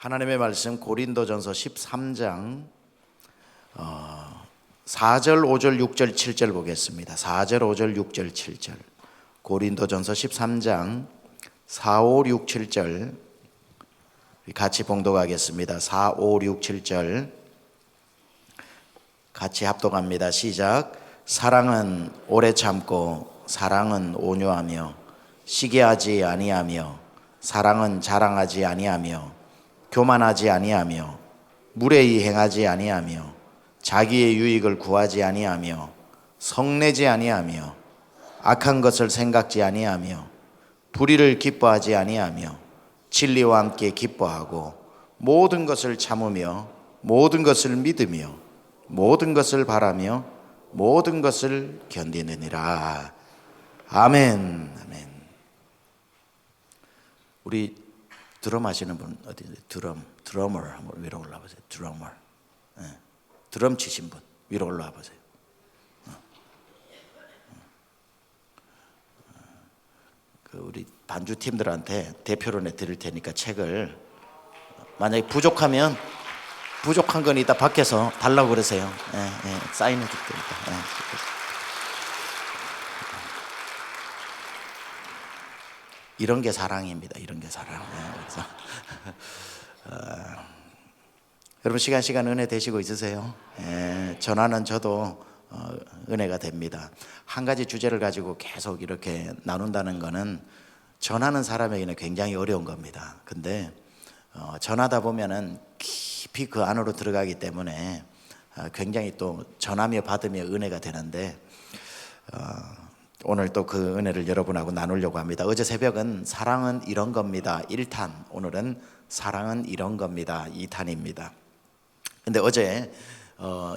하나님의 말씀 고린도전서 13장 4절, 5절, 6절, 7절 보겠습니다. 4절, 5절, 6절, 7절. 고린도전서 13장 4, 5, 6, 7절 같이 봉독하겠습니다. 4, 5, 6, 7절 같이 합독합니다. 시작. 사랑은 오래 참고 사랑은 온유하며 시기하지 아니하며 사랑은 자랑하지 아니하며 교만하지 아니하며 무례히 행하지 아니하며 자기의 유익을 구하지 아니하며 성내지 아니하며 악한 것을 생각지 아니하며 불의를 기뻐하지 아니하며 진리와 함께 기뻐하고 모든 것을 참으며 모든 것을 믿으며 모든 것을 바라며 모든 것을 견디느니라. 아멘. 아멘. 우리 드럼 하시는 분 어디 드러머 한번 위로 올라 보세요. 드러머. 네. 드럼 치신 분 위로 올라와 보세요. 그 우리 반주 팀들한테 대표로 내드릴 테니까 책을 만약에 부족한 건 이따 밖에서 달라고 그러세요. 사인해 줄 테니까. 이런 게 사랑입니다. 이런 게 사랑. 그래서 여러분 시간 은혜 되시고 있으세요? 전하는 저도 은혜가 됩니다. 한 가지 주제를 가지고 계속 이렇게 나눈다는 거는 전하는 사람에게는 굉장히 어려운 겁니다. 근데 전하다 보면은 깊이 그 안으로 들어가기 때문에 굉장히 또 전하며 받으며 은혜가 되는데 오늘 또 그 은혜를 여러분하고 나누려고 합니다. 어제 새벽은 사랑은 이런 겁니다 1탄, 오늘은 사랑은 이런 겁니다 2탄입니다. 근데 어제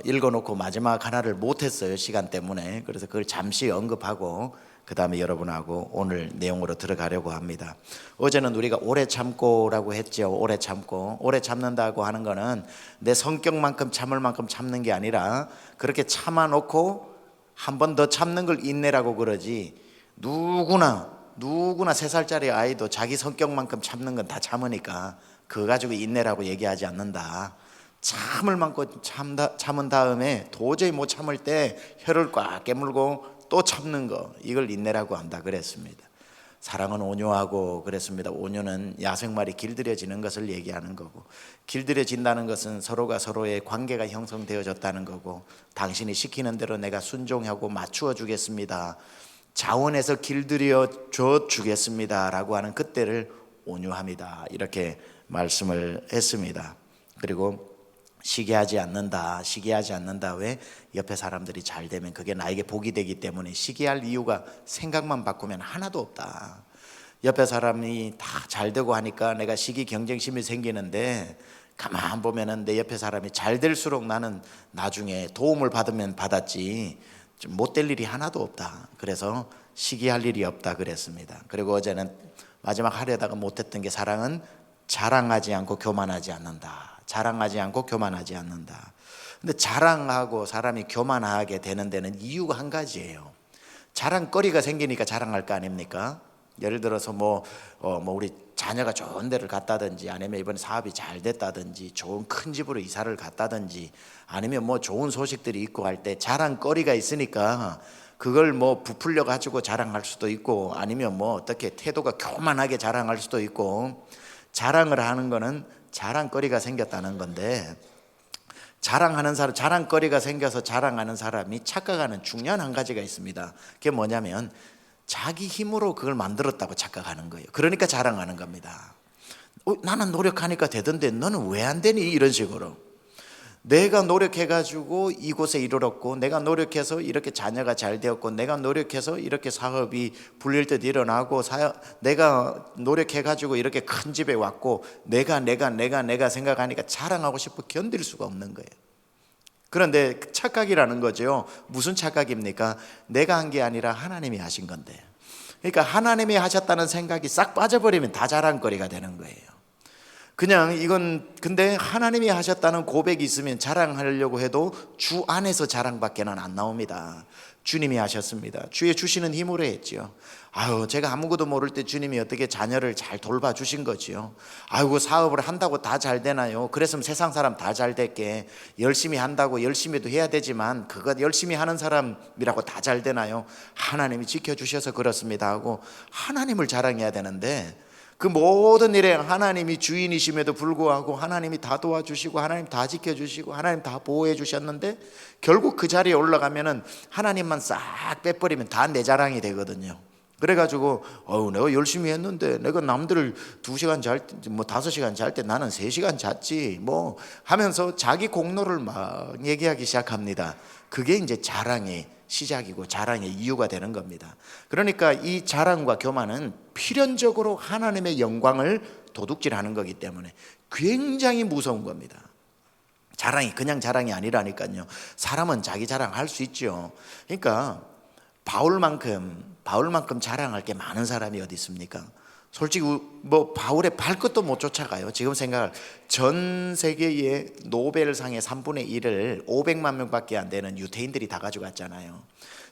읽어놓고 마지막 하나를 못했어요, 시간 때문에. 그래서 그걸 잠시 언급하고 그 다음에 여러분하고 오늘 내용으로 들어가려고 합니다. 어제는 우리가 오래 참고라고 했죠. 오래 참고. 오래 참는다고 하는 거는 내 성격만큼 참을 만큼 참는 게 아니라 그렇게 참아놓고 한 번 더 참는 걸 인내라고 그러지. 누구나 3살짜리 아이도 자기 성격만큼 참는 건 다 참으니까 그거 가지고 인내라고 얘기하지 않는다. 참을 만큼 참은 다음에 도저히 못 참을 때 혀를 꽉 깨물고 또 참는 거, 이걸 인내라고 한다 그랬습니다. 사랑은 온유하고 그랬습니다. 온유는 야생말이 길들여지는 것을 얘기하는 거고, 길들여진다는 것은 서로가 서로의 관계가 형성되어졌다는 거고, 당신이 시키는 대로 내가 순종하고 맞추어 주겠습니다, 자원해서 길들여 줘 주겠습니다 라고 하는 그때를 온유함이다, 이렇게 말씀을 했습니다. 그리고 시기하지 않는다. 왜? 옆에 사람들이 잘 되면 그게 나에게 복이 되기 때문에 시기할 이유가 생각만 바꾸면 하나도 없다. 옆에 사람이 다 잘 되고 하니까 내가 시기 경쟁심이 생기는데 가만 보면은 내 옆에 사람이 잘 될수록 나는 나중에 도움을 받으면 받았지 못 될 일이 하나도 없다. 그래서 시기할 일이 없다 그랬습니다. 그리고 어제는 마지막 하려다가 못했던 게 사랑은 자랑하지 않고 교만하지 않는다. 자랑하지 않고 교만하지 않는다. 근데 자랑하고 사람이 교만하게 되는 데는 이유가 한 가지예요. 자랑거리가 생기니까 자랑할 거 아닙니까? 예를 들어서 우리 자녀가 좋은 데를 갔다든지, 아니면 이번에 사업이 잘 됐다든지, 좋은 큰 집으로 이사를 갔다든지, 아니면 좋은 소식들이 있고 할 때 자랑거리가 있으니까 그걸 부풀려 가지고 자랑할 수도 있고, 아니면 어떻게 태도가 교만하게 자랑할 수도 있고. 자랑을 하는 거는 자랑거리가 생겼다는 건데, 자랑거리가 생겨서 자랑하는 사람이 착각하는 중요한 한 가지가 있습니다. 그게 뭐냐면 자기 힘으로 그걸 만들었다고 착각하는 거예요. 그러니까 자랑하는 겁니다. 나는 노력하니까 되던데 너는 왜 안 되니? 이런 식으로. 내가 노력해가지고 이곳에 이르렀고, 내가 노력해서 이렇게 자녀가 잘 되었고, 내가 노력해서 이렇게 사업이 불릴 듯 일어나고, 내가 노력해가지고 이렇게 큰 집에 왔고, 내가 생각하니까 자랑하고 싶어 견딜 수가 없는 거예요. 그런데 착각이라는 거죠. 무슨 착각입니까? 내가 한 게 아니라 하나님이 하신 건데, 그러니까 하나님이 하셨다는 생각이 싹 빠져버리면 다 자랑거리가 되는 거예요. 그냥 이건 근데 하나님이 하셨다는 고백이 있으면 자랑하려고 해도 주 안에서 자랑밖에는 안 나옵니다. 주님이 하셨습니다. 주의 주시는 힘으로 했지요. 아유, 제가 아무것도 모를 때 주님이 어떻게 자녀를 잘 돌봐주신 거지요. 아이고, 사업을 한다고 다 잘 되나요? 그랬으면 세상 사람 다 잘 됐게. 열심히 한다고 열심히도 해야 되지만 그거 열심히 하는 사람이라고 다 잘 되나요? 하나님이 지켜주셔서 그렇습니다 하고 하나님을 자랑해야 되는데, 그 모든 일에 하나님이 주인이심에도 불구하고 하나님이 다 도와주시고 하나님 다 지켜주시고 하나님 다 보호해 주셨는데, 결국 그 자리에 올라가면은 하나님만 싹 빼버리면 다 내 자랑이 되거든요. 그래가지고 내가 열심히 했는데 내가 남들 2시간 잘 때, 뭐 5시간 잘 때 나는 3시간 잤지 뭐 하면서 자기 공로를 막 얘기하기 시작합니다. 그게 이제 자랑의 시작이고 자랑의 이유가 되는 겁니다. 그러니까 이 자랑과 교만은 필연적으로 하나님의 영광을 도둑질하는 거기 때문에 굉장히 무서운 겁니다. 자랑이 그냥 자랑이 아니라니까요. 사람은 자기 자랑할 수 있죠. 그러니까 바울만큼 자랑할 게 많은 사람이 어디 있습니까? 솔직히 뭐 바울의 발끝도 못 쫓아가요. 지금 생각할 전 세계의 노벨상의 3분의 1을 500만 명밖에 안 되는 유태인들이 다 가져갔잖아요.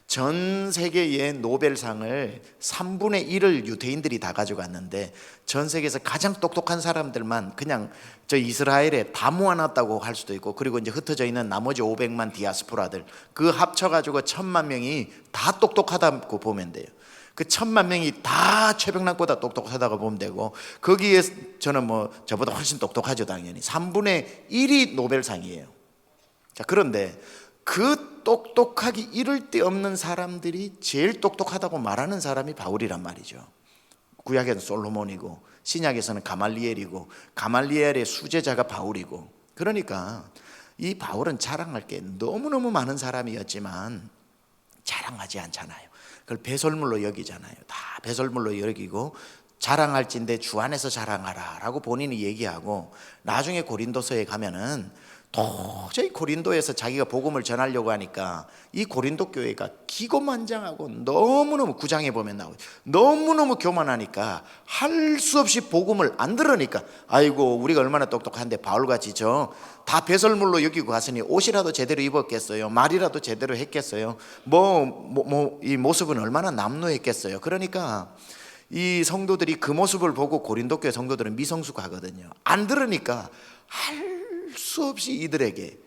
전 세계의 노벨상을 3분의 1을 유태인들이 다 가져갔는데 전 세계에서 가장 똑똑한 사람들만 그냥 저 이스라엘에 다 모아놨다고 할 수도 있고, 그리고 이제 흩어져 있는 나머지 500만 디아스포라들 그 합쳐가지고 1000만 명이 다 똑똑하다고 보면 돼요. 그 1000만 명이 다 최병락보다 똑똑하다고 보면 되고, 거기에 저는 뭐 저보다 훨씬 똑똑하죠. 당연히 3분의 1이 노벨상이에요. 자, 그런데 그 똑똑하기 이를 데 없는 사람들이 제일 똑똑하다고 말하는 사람이 바울이란 말이죠. 구약에는 솔로몬이고 신약에서는 가말리엘이고 가말리엘의 수제자가 바울이고, 그러니까 이 바울은 자랑할 게 너무너무 많은 사람이었지만 자랑하지 않잖아요. 그걸 배설물로 여기잖아요. 다 배설물로 여기고 자랑할진대 주 안에서 자랑하라 라고 본인이 얘기하고, 나중에 고린도서에 가면은 도저히 고린도에서 자기가 복음을 전하려고 하니까 이 고린도 교회가 기고만장하고 너무너무, 9장에 보면 나오죠. 너무너무 교만하니까 할 수 없이 복음을 안 들으니까, 아이고 우리가 얼마나 똑똑한데 바울같이 저 다 배설물로 여기고 갔으니 옷이라도 제대로 입었겠어요? 말이라도 제대로 했겠어요? 이 모습은 얼마나 남루했겠어요? 그러니까 이 성도들이 그 모습을 보고 고린도 교회 성도들은 미성숙하거든요. 안 들으니까 할 수 없이 이들에게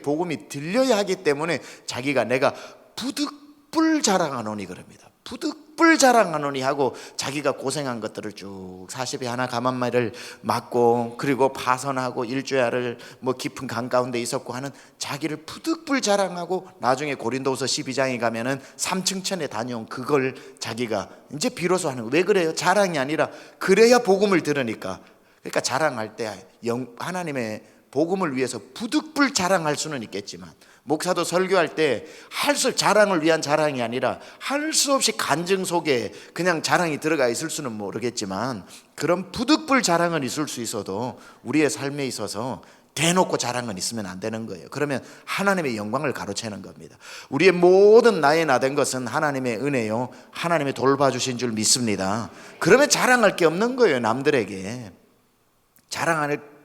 복음이 들려야 하기 때문에 자기가 내가 부득불 자랑하노니 그럽니다. 부득불 자랑하노니 하고 자기가 고생한 것들을 쭉 40에 하나 가만말을 맞고, 그리고 파선하고 일주야를 뭐 깊은 강 가운데 있었고 하는 자기를 부득불 자랑하고, 나중에 고린도후서 12장에 가면은 3층천에 다녀온 그걸 자기가 이제 비로소 하는 거예요. 왜 그래요? 자랑이 아니라 그래야 복음을 들으니까. 그러니까 자랑할 때 하나님의 복음을 위해서 부득불 자랑할 수는 있겠지만, 목사도 설교할 때 자랑을 위한 자랑이 아니라 할 수 없이 간증 속에 그냥 자랑이 들어가 있을 수는 모르겠지만, 그런 부득불 자랑은 있을 수 있어도 우리의 삶에 있어서 대놓고 자랑은 있으면 안 되는 거예요. 그러면 하나님의 영광을 가로채는 겁니다. 우리의 모든 나의 나된 것은 하나님의 은혜요, 하나님의 돌봐주신 줄 믿습니다. 그러면 자랑할 게 없는 거예요. 남들에게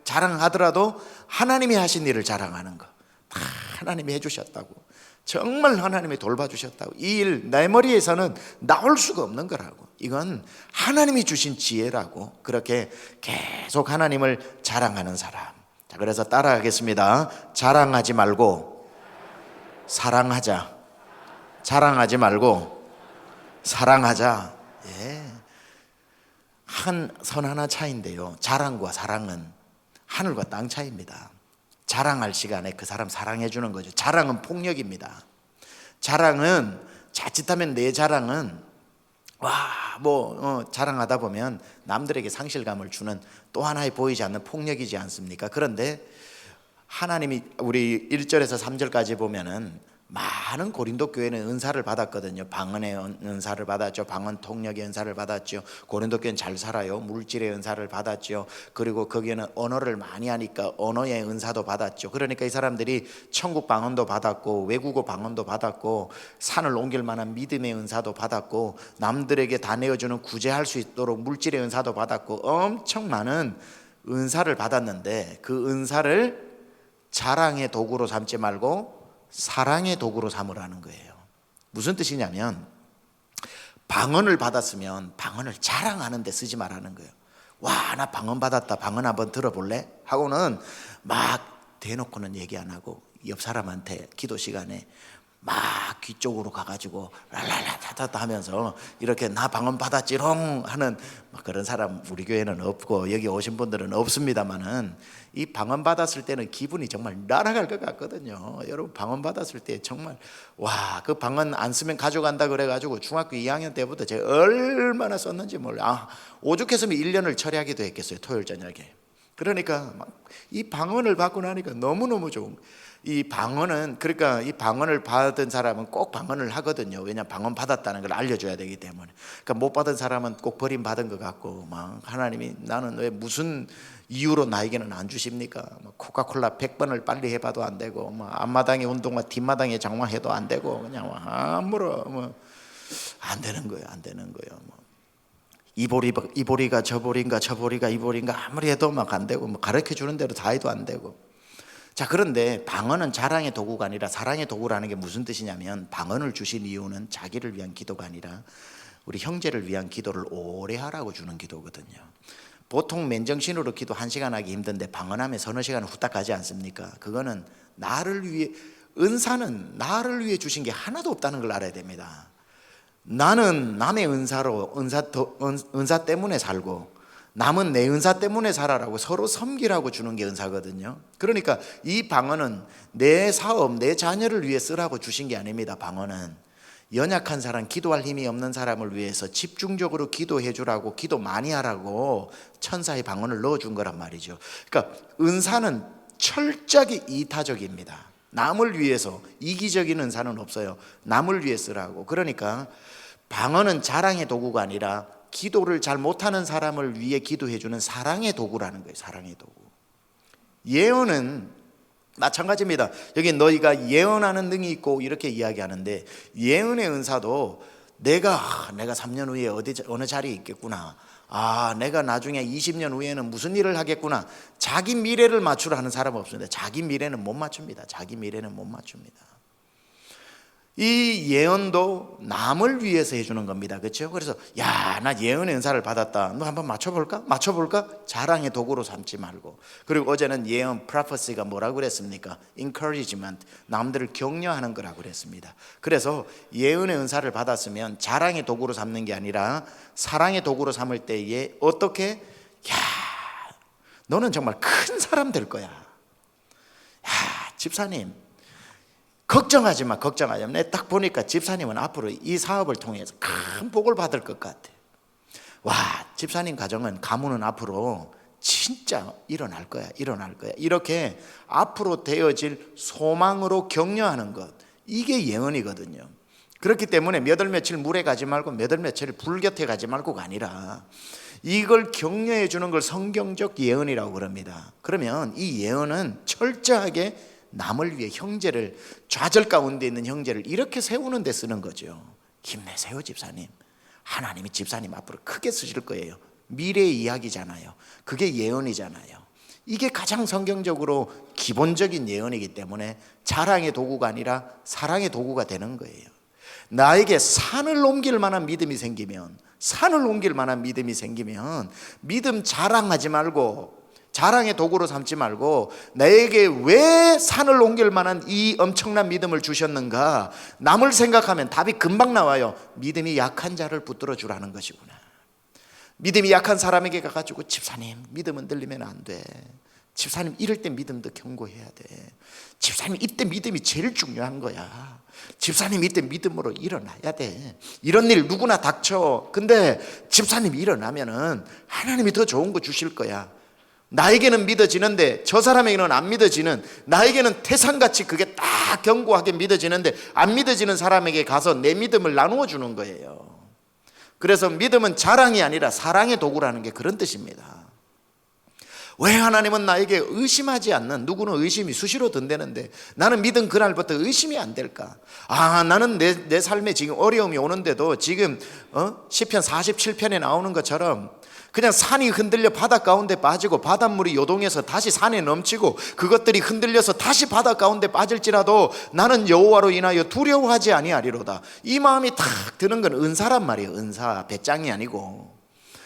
자랑하더라도 하나님이 하신 일을 자랑하는 거. 다 하나님이 해주셨다고, 정말 하나님이 돌봐주셨다고, 이 일 내 머리에서는 나올 수가 없는 거라고, 이건 하나님이 주신 지혜라고, 그렇게 계속 하나님을 자랑하는 사람. 자, 그래서 따라하겠습니다. 자랑하지 말고 사랑하자. 자랑하지 말고 사랑하자. 예. 한 선 하나 차이인데요, 자랑과 사랑은 하늘과 땅 차이입니다. 자랑할 시간에 그 사람 사랑해 주는 거죠. 자랑은 폭력입니다. 자랑은 자칫하면 내 자랑은 자랑하다 보면 남들에게 상실감을 주는 또 하나의 보이지 않는 폭력이지 않습니까? 그런데 하나님이 우리 1절에서 3절까지 보면은 많은 고린도 교회는 은사를 받았거든요. 방언의 은사를 받았죠. 방언 통역의 은사를 받았죠. 고린도 교회는 잘 살아요. 물질의 은사를 받았죠. 그리고 거기에는 언어를 많이 하니까 언어의 은사도 받았죠. 그러니까 이 사람들이 천국 방언도 받았고 외국어 방언도 받았고 산을 옮길 만한 믿음의 은사도 받았고 남들에게 다 내어주는 구제할 수 있도록 물질의 은사도 받았고 엄청 많은 은사를 받았는데 그 은사를 자랑의 도구로 삼지 말고 사랑의 도구로 삼으라는 거예요. 무슨 뜻이냐면 방언을 받았으면 방언을 자랑하는 데 쓰지 말라는 거예요. 와, 나 방언 받았다. 방언 한번 들어볼래? 하고는 막 대놓고는 얘기 안 하고 옆 사람한테 기도 시간에 막 귀 쪽으로 가가지고 랄랄라타타 하면서 이렇게 나 방언 받았지롱 하는 그런 사람 우리 교회는 없고 여기 오신 분들은 없습니다만은 이 방언 받았을 때는 기분이 정말 날아갈 것 같거든요. 여러분 방언 받았을 때 정말 와, 그 방언 안 쓰면 가져간다 그래가지고 중학교 2학년 때부터 제가 얼마나 썼는지 몰라. 오죽했으면 1년을 처리하기도 했겠어요. 토요일 저녁에. 그러니까 이 방언을 받고 나니까 너무너무 좋은 이 방언은 그러니까 이 방언을 받은 사람은 꼭 방언을 하거든요. 왜냐하면 방언 받았다는 걸 알려줘야 되기 때문에. 그러니까 못 받은 사람은 꼭 버림받은 것 같고 막 하나님이 나는 왜 무슨 이유로 나에게는 안 주십니까? 코카콜라 100번을 빨리 해봐도 안 되고 앞마당에 운동과 뒷마당에 장화해도 안 되고 그냥 아무런 안 되는 거예요. 안 되는 거예요. 이보리가 저보리인가 저보리가 이보리인가 아무리 해도 막 안 되고 가르쳐 주는 대로 다 해도 안 되고. 자, 그런데 방언은 자랑의 도구가 아니라 사랑의 도구라는 게 무슨 뜻이냐면 방언을 주신 이유는 자기를 위한 기도가 아니라 우리 형제를 위한 기도를 오래 하라고 주는 기도거든요. 보통 맨정신으로 기도 1시간 하기 힘든데 방언하면 서너 시간 후딱 가지 않습니까? 그거는 나를 위해 은사는 나를 위해 주신 게 하나도 없다는 걸 알아야 됩니다. 나는 남의 은사로 은사 때문에 살고 남은 내 은사 때문에 살아라고 서로 섬기라고 주는 게 은사거든요. 그러니까 이 방언은 내 사업, 내 자녀를 위해 쓰라고 주신 게 아닙니다. 방언은 연약한 사람, 기도할 힘이 없는 사람을 위해서 집중적으로 기도해 주라고 기도 많이 하라고 천사의 방언을 넣어준 거란 말이죠. 그러니까 은사는 철저하게 이타적입니다. 남을 위해서 이기적인 은사는 없어요. 남을 위해 쓰라고. 그러니까 방언은 자랑의 도구가 아니라 기도를 잘 못하는 사람을 위해 기도해 주는 사랑의 도구라는 거예요. 사랑의 도구. 예언은 마찬가지입니다. 여기 너희가 예언하는 능이 있고 이렇게 이야기하는데 예언의 은사도 내가 3년 후에 어느 자리에 있겠구나. 내가 나중에 20년 후에는 무슨 일을 하겠구나. 자기 미래를 맞추라는 사람은 없습니다. 자기 미래는 못 맞춥니다. 자기 미래는 못 맞춥니다. 이 예언도 남을 위해서 해주는 겁니다. 그렇죠? 그래서 나 예언의 은사를 받았다. 너 한번 맞춰볼까? 자랑의 도구로 삼지 말고. 그리고 어제는 예언 prophecy가 뭐라고 그랬습니까? encouragement, 남들을 격려하는 거라고 그랬습니다. 그래서 예언의 은사를 받았으면 자랑의 도구로 삼는 게 아니라 사랑의 도구로 삼을 때에 어떻게? 너는 정말 큰 사람 될 거야. 집사님 걱정하지 마. 내가 딱 보니까 집사님은 앞으로 이 사업을 통해서 큰 복을 받을 것 같아. 집사님 가문은 앞으로 진짜 일어날 거야. 이렇게 앞으로 되어질 소망으로 격려하는 것, 이게 예언이거든요. 그렇기 때문에 몇 월 며칠 물에 가지 말고 몇 월 며칠 불 곁에 가지 말고가 아니라 이걸 격려해 주는 걸 성경적 예언이라고 그럽니다. 그러면 이 예언은 철저하게 남을 위해 형제를, 좌절 가운데 있는 형제를 이렇게 세우는 데 쓰는 거죠. 힘내세요 집사님. 하나님이 집사님 앞으로 크게 쓰실 거예요. 미래의 이야기잖아요. 그게 예언이잖아요. 이게 가장 성경적으로 기본적인 예언이기 때문에 자랑의 도구가 아니라 사랑의 도구가 되는 거예요. 나에게 산을 옮길 만한 믿음이 생기면 믿음 자랑하지 말고 자랑의 도구로 삼지 말고 나에게 왜 산을 옮길 만한 이 엄청난 믿음을 주셨는가, 남을 생각하면 답이 금방 나와요. 믿음이 약한 자를 붙들어 주라는 것이구나. 믿음이 약한 사람에게 가가지고 집사님 믿음 흔들리면 안 돼. 집사님 이럴 때 믿음도 경고해야 돼. 집사님 이때 믿음이 제일 중요한 거야. 집사님 이때 믿음으로 일어나야 돼. 이런 일 누구나 닥쳐. 근데 집사님이 일어나면은 하나님이 더 좋은 거 주실 거야. 나에게는 믿어지는데 저 사람에게는 안 믿어지는, 나에게는 태산같이 그게 딱 견고하게 믿어지는데 안 믿어지는 사람에게 가서 내 믿음을 나누어 주는 거예요. 그래서 믿음은 자랑이 아니라 사랑의 도구라는 게 그런 뜻입니다. 왜 하나님은 나에게 의심하지 않는, 누구는 의심이 수시로 든다는데 나는 믿은 그날부터 의심이 안 될까? 나는 내 삶에 지금 어려움이 오는데도 지금 시편 47편에 나오는 것처럼 그냥 산이 흔들려 바다 가운데 빠지고 바닷물이 요동해서 다시 산에 넘치고 그것들이 흔들려서 다시 바다 가운데 빠질지라도 나는 여호와로 인하여 두려워하지 아니하리로다. 이 마음이 탁 드는 건 은사란 말이에요. 은사, 배짱이 아니고.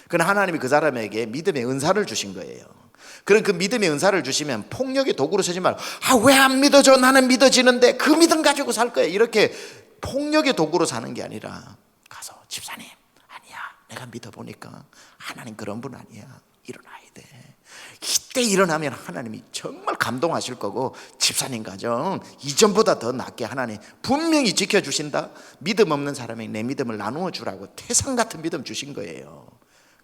그건 하나님이 그 사람에게 믿음의 은사를 주신 거예요. 그런 그 믿음의 은사를 주시면 폭력의 도구로 쓰지 말고 왜 안 믿어져? 나는 믿어지는데 그 믿음 가지고 살 거야. 이렇게 폭력의 도구로 사는 게 아니라 가서 집사님 아니야, 내가 믿어보니까 하나님 그런 분 아니야, 일어나야 돼. 이때 일어나면 하나님이 정말 감동하실 거고 집사님 가정 이전보다 더 낫게 하나님 분명히 지켜주신다. 믿음 없는 사람에게 내 믿음을 나누어 주라고 태산 같은 믿음 주신 거예요.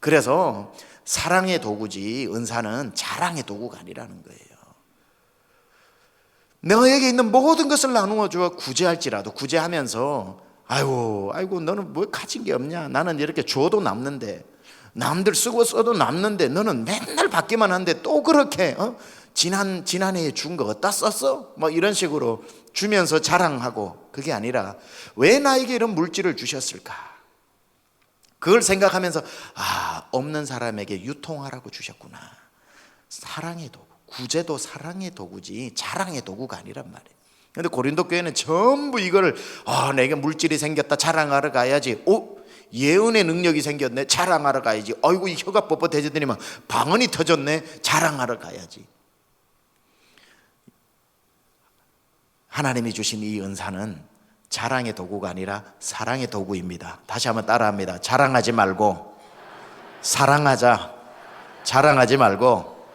그래서 사랑의 도구지 은사는 자랑의 도구가 아니라는 거예요. 너에게 있는 모든 것을 나누어 줘. 구제할지라도 구제하면서 아이고 너는 뭐 가진 게 없냐, 나는 이렇게 줘도 남는데, 남들 쓰고 써도 남는데 너는 맨날 받기만 하는데 또 그렇게 지난해에 준 거 어디다 썼어? 뭐 이런 식으로 주면서 자랑하고, 그게 아니라 왜 나에게 이런 물질을 주셨을까? 그걸 생각하면서 없는 사람에게 유통하라고 주셨구나. 사랑의 도구, 구제도 사랑의 도구지 자랑의 도구가 아니란 말이에요. 그런데 고린도 교회는 전부 이거를 내게 물질이 생겼다 자랑하러 가야지. 예언의 능력이 생겼네 자랑하러 가야지. 아이고 이 혀가 뻣뻣해지더니만 방언이 터졌네 자랑하러 가야지. 하나님이 주신 이 은사는 자랑의 도구가 아니라 사랑의 도구입니다. 다시 한번 따라합니다. 자랑하지 말고 사랑하자. 자랑하지 말고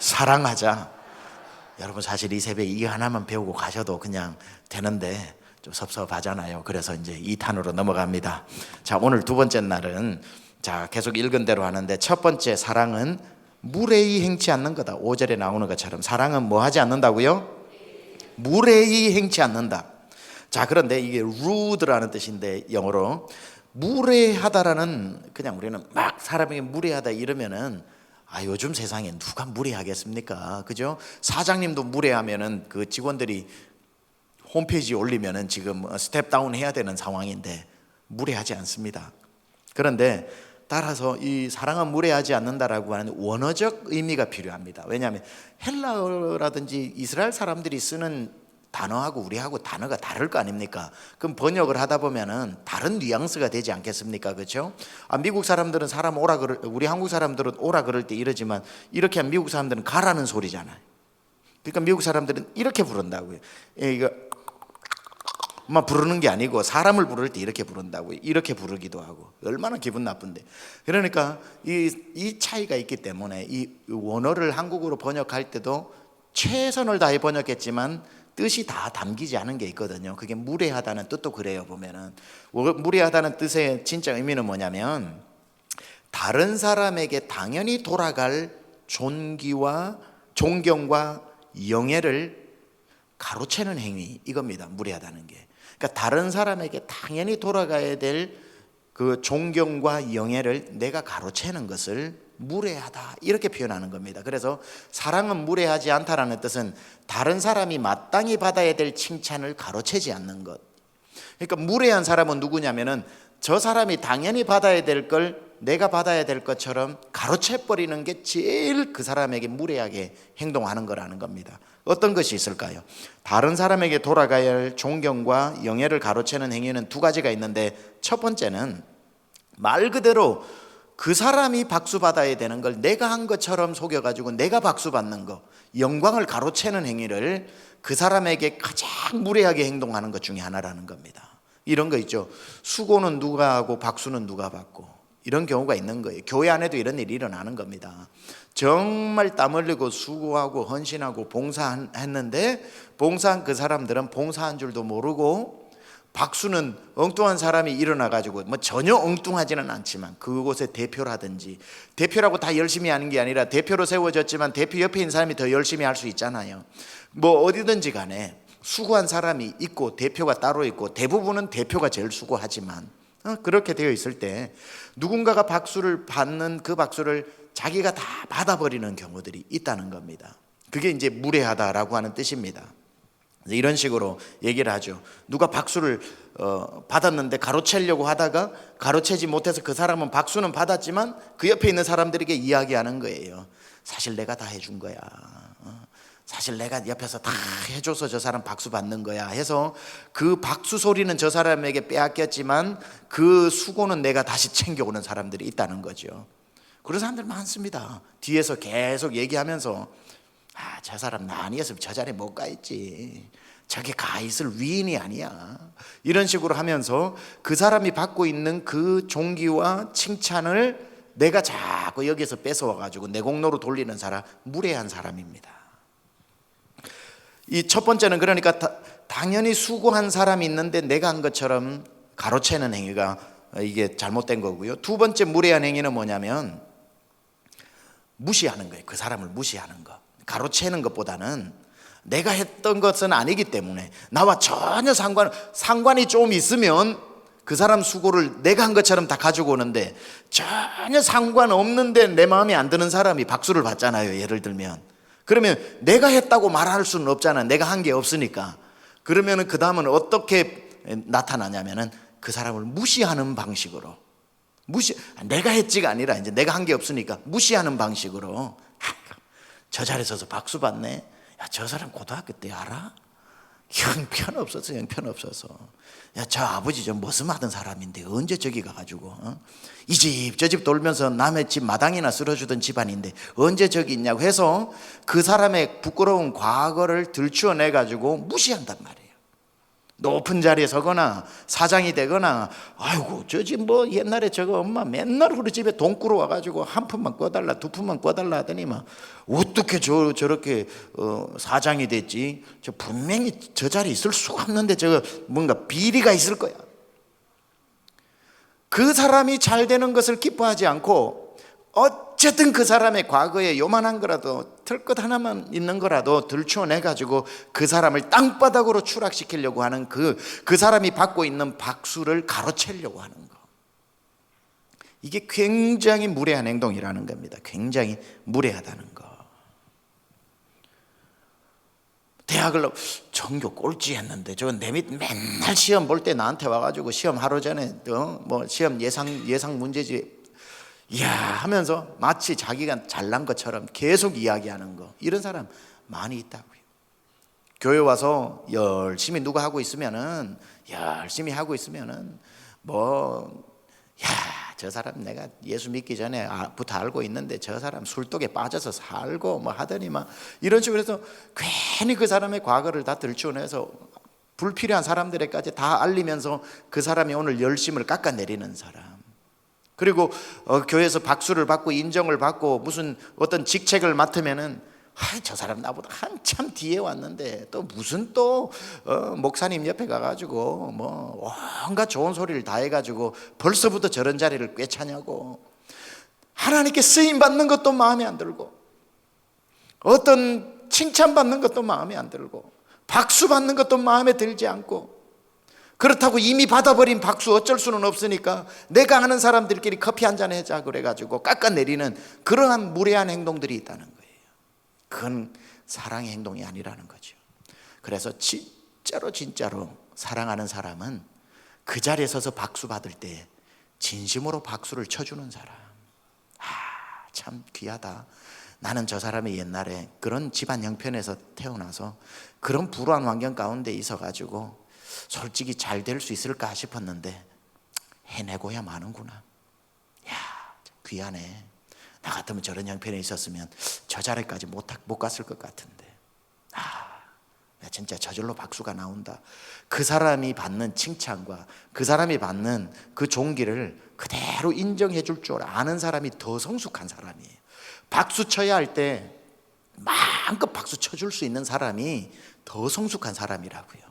사랑하자. 여러분 사실 이 새벽에 이 하나만 배우고 가셔도 그냥 되는데 좀 섭섭하잖아요. 그래서 이제 2탄으로 넘어갑니다. 자, 오늘 두 번째 날은 계속 읽은 대로 하는데, 첫 번째 사랑은 무례히 행치 않는 거다. 5절에 나오는 것처럼 사랑은 뭐 하지 않는다고요? 무례히 행치 않는다. 자, 그런데 이게 rude라는 뜻인데 영어로 무례하다라는, 그냥 우리는 막 사람에게 무례하다 이러면은 요즘 세상에 누가 무례하겠습니까? 그죠? 사장님도 무례하면은 그 직원들이 홈페이지에 올리면은 지금 스텝 다운 해야 되는 상황인데 무례하지 않습니다. 그런데 따라서 이 사랑은 무례하지 않는다라고 하는 원어적 의미가 필요합니다. 왜냐하면 헬라어라든지 이스라엘 사람들이 쓰는 단어하고 우리하고 단어가 다를 거 아닙니까? 그럼 번역을 하다 보면은 다른 뉘앙스가 되지 않겠습니까? 그렇죠? 미국 사람들은 사람 오라 우리 한국 사람들은 오라 그럴 때 이러지만 이렇게 하면 미국 사람들은 가라는 소리잖아요. 그러니까 미국 사람들은 이렇게 부른다고요. 이거 막 부르는 게 아니고 사람을 부를 때 이렇게 부른다고요. 이렇게 부르기도 하고. 얼마나 기분 나쁜데. 그러니까 이 차이가 있기 때문에 이 원어를 한국어로 번역할 때도 최선을 다해 번역했지만 뜻이 다 담기지 않은 게 있거든요. 그게 무례하다는 뜻도 그래요. 보면은 무례하다는 뜻의 진짜 의미는 뭐냐면 다른 사람에게 당연히 돌아갈 존경과 영예를 가로채는 행위, 이겁니다. 무례하다는 게. 그러니까 다른 사람에게 당연히 돌아가야 될 그 존경과 영예를 내가 가로채는 것을 무례하다 이렇게 표현하는 겁니다. 그래서 사랑은 무례하지 않다라는 뜻은 다른 사람이 마땅히 받아야 될 칭찬을 가로채지 않는 것. 그러니까 무례한 사람은 누구냐면은 저 사람이 당연히 받아야 될 걸 내가 받아야 될 것처럼 가로채버리는 게 제일 그 사람에게 무례하게 행동하는 거라는 겁니다. 어떤 것이 있을까요? 다른 사람에게 돌아가야 할 존경과 영예를 가로채는 행위는 두 가지가 있는데, 첫 번째는 말 그대로 그 사람이 박수 받아야 되는 걸 내가 한 것처럼 속여가지고 내가 박수 받는 거, 영광을 가로채는 행위를 그 사람에게 가장 무례하게 행동하는 것 중에 하나라는 겁니다. 이런 거 있죠. 수고는 누가 하고 박수는 누가 받고, 이런 경우가 있는 거예요. 교회 안에도 이런 일이 일어나는 겁니다. 정말 땀 흘리고 수고하고 헌신하고 봉사했는데 봉사한 그 사람들은 봉사한 줄도 모르고 박수는 엉뚱한 사람이 일어나가지고 뭐 전혀 엉뚱하지는 않지만 그곳의 대표라든지, 대표라고 다 열심히 하는 게 아니라 대표로 세워졌지만 대표 옆에 있는 사람이 더 열심히 할 수 있잖아요. 뭐 어디든지 간에 수고한 사람이 있고 대표가 따로 있고, 대부분은 대표가 제일 수고하지만 그렇게 되어 있을 때 누군가가 박수를 받는 그 박수를 자기가 다 받아버리는 경우들이 있다는 겁니다. 그게 이제 무례하다라고 하는 뜻입니다. 이런 식으로 얘기를 하죠. 누가 박수를 받았는데 가로채려고 하다가 가로채지 못해서 그 사람은 박수는 받았지만 그 옆에 있는 사람들에게 이야기하는 거예요. 사실 내가 다 해준 거야. 사실 내가 옆에서 다 해줘서 저 사람 박수 받는 거야 해서 그 박수 소리는 저 사람에게 빼앗겼지만 그 수고는 내가 다시 챙겨오는 사람들이 있다는 거죠. 그런 사람들 많습니다. 뒤에서 계속 얘기하면서 저 사람 나 아니었으면 저 자리에 못 가 있지, 저게 가 있을 위인이 아니야, 이런 식으로 하면서 그 사람이 받고 있는 그 존귀와 칭찬을 내가 자꾸 여기서 뺏어와가지고 내 공로로 돌리는 사람, 무례한 사람입니다. 이 첫 번째는 그러니까 당연히 수고한 사람이 있는데 내가 한 것처럼 가로채는 행위가 이게 잘못된 거고요. 두 번째 무례한 행위는 뭐냐면 무시하는 거예요. 그 사람을 무시하는 거. 가로채는 것보다는 내가 했던 것은 아니기 때문에 나와 전혀 상관이 좀 있으면 그 사람 수고를 내가 한 것처럼 다 가지고 오는데, 전혀 상관없는데 내 마음에 안 드는 사람이 박수를 받잖아요. 예를 들면 그러면 내가 했다고 말할 수는 없잖아요. 내가 한 게 없으니까. 그러면 그 다음은 어떻게 나타나냐면은 그 사람을 무시하는 방식으로, 내가 했지가 아니라 이제 내가 한 게 없으니까 무시하는 방식으로, 저 자리에 서서 박수 받네. 야, 저 사람 고등학교 때 알아? 형편없어서. 야, 저 아버지 좀 머슴하던 사람인데 언제 저기 가가지고 이 집 저 집 돌면서 남의 집 마당이나 쓸어주던 집안인데 언제 저기 있냐고 해서 그 사람의 부끄러운 과거를 들추어내가지고 무시한단 말이에요. 높은 자리에 서거나 사장이 되거나, 아이고 저 집 뭐 옛날에 저거 엄마 맨날 우리 집에 돈 꾸러 와가지고 한 푼만 꿔달라 두 푼만 꿔달라 하더니 막 어떻게 저렇게 사장이 됐지, 저 분명히 저 자리에 있을 수가 없는데 저거 뭔가 비리가 있을 거야. 그 사람이 잘 되는 것을 기뻐하지 않고 어쨌든 그 사람의 과거에 요만한 거라도 털것 하나만 있는 거라도 들춰내가지고 그 사람을 땅바닥으로 추락시키려고 하는 그 사람이 받고 있는 박수를 가로채려고 하는 거, 이게 굉장히 무례한 행동이라는 겁니다. 굉장히 무례하다는 거. 대학을 전교 꼴찌 했는데 저거 내 밑 맨날 시험 볼 때 나한테 와가지고 시험 하루 전에 뭐 시험 예상 문제집 이야 하면서 마치 자기가 잘난 것처럼 계속 이야기하는 거, 이런 사람 많이 있다고요. 교회 와서 열심히 누가 하고 있으면은 뭐 저 사람 내가 예수 믿기 전에부터 알고 있는데 저 사람 술독에 빠져서 살고 뭐 하더니 막 이런 식으로 해서 괜히 그 사람의 과거를 다 들추어내서 불필요한 사람들에게까지 다 알리면서 그 사람이 오늘 열심을 깎아내리는 사람. 그리고 교회에서 박수를 받고 인정을 받고 무슨 어떤 직책을 맡으면은 저 사람 나보다 한참 뒤에 왔는데 또 무슨 또 목사님 옆에 가가지고 뭐 온갖 좋은 소리를 다 해가지고 벌써부터 저런 자리를 꿰차냐고. 하나님께 쓰임 받는 것도 마음에 안 들고, 어떤 칭찬 받는 것도 마음에 안 들고, 박수 받는 것도 마음에 들지 않고, 그렇다고 이미 받아버린 박수 어쩔 수는 없으니까 내가 아는 사람들끼리 커피 한잔 하자 그래가지고 깎아내리는 그러한 무례한 행동들이 있다는 거예요. 그건 사랑의 행동이 아니라는 거죠. 그래서 진짜로 사랑하는 사람은 그 자리에 서서 박수 받을 때 진심으로 박수를 쳐주는 사람. 참 귀하다. 나는 저 사람이 옛날에 그런 집안 형편에서 태어나서 그런 불우한 환경 가운데 있어가지고 솔직히 잘 될 수 있을까 싶었는데 해내고야 마는구나. 야, 귀하네. 나 같으면 저런 형편에 있었으면 저 자리까지 못 갔을 것 같은데, 진짜 저절로 박수가 나온다. 그 사람이 받는 칭찬과 그 사람이 받는 그 존귀를 그대로 인정해 줄 줄 아는 사람이 더 성숙한 사람이에요. 박수 쳐야 할 때 마음껏 박수 쳐줄 수 있는 사람이 더 성숙한 사람이라고요.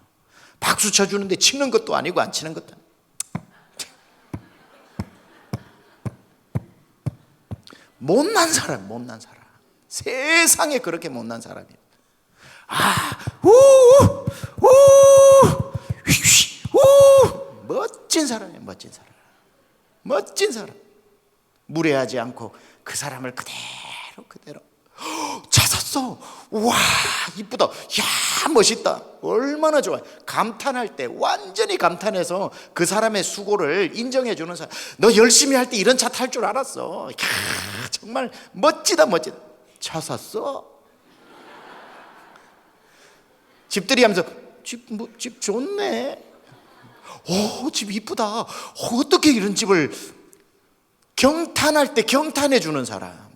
박수 쳐주는데 치는 것도 아니고 안 치는 것도 아니고. 못난 사람, 못난 사람. 세상에 그렇게 못난 사람이에요. 멋진 사람이에요. 멋진 사람. 멋진 사람. 무례하지 않고 그 사람을 그대로 찾았어. 와, 이쁘다. 야, 멋있다. 얼마나 좋아요. 감탄할 때 완전히 감탄해서 그 사람의 수고를 인정해 주는 사람. 너 열심히 할 때 이런 차 탈 줄 알았어. 야, 정말 멋지다, 멋지다. 차 샀어? 집들이 하면서 집 좋네. 오, 집 이쁘다. 어떻게 이런 집을. 경탄할 때 경탄해 주는 사람.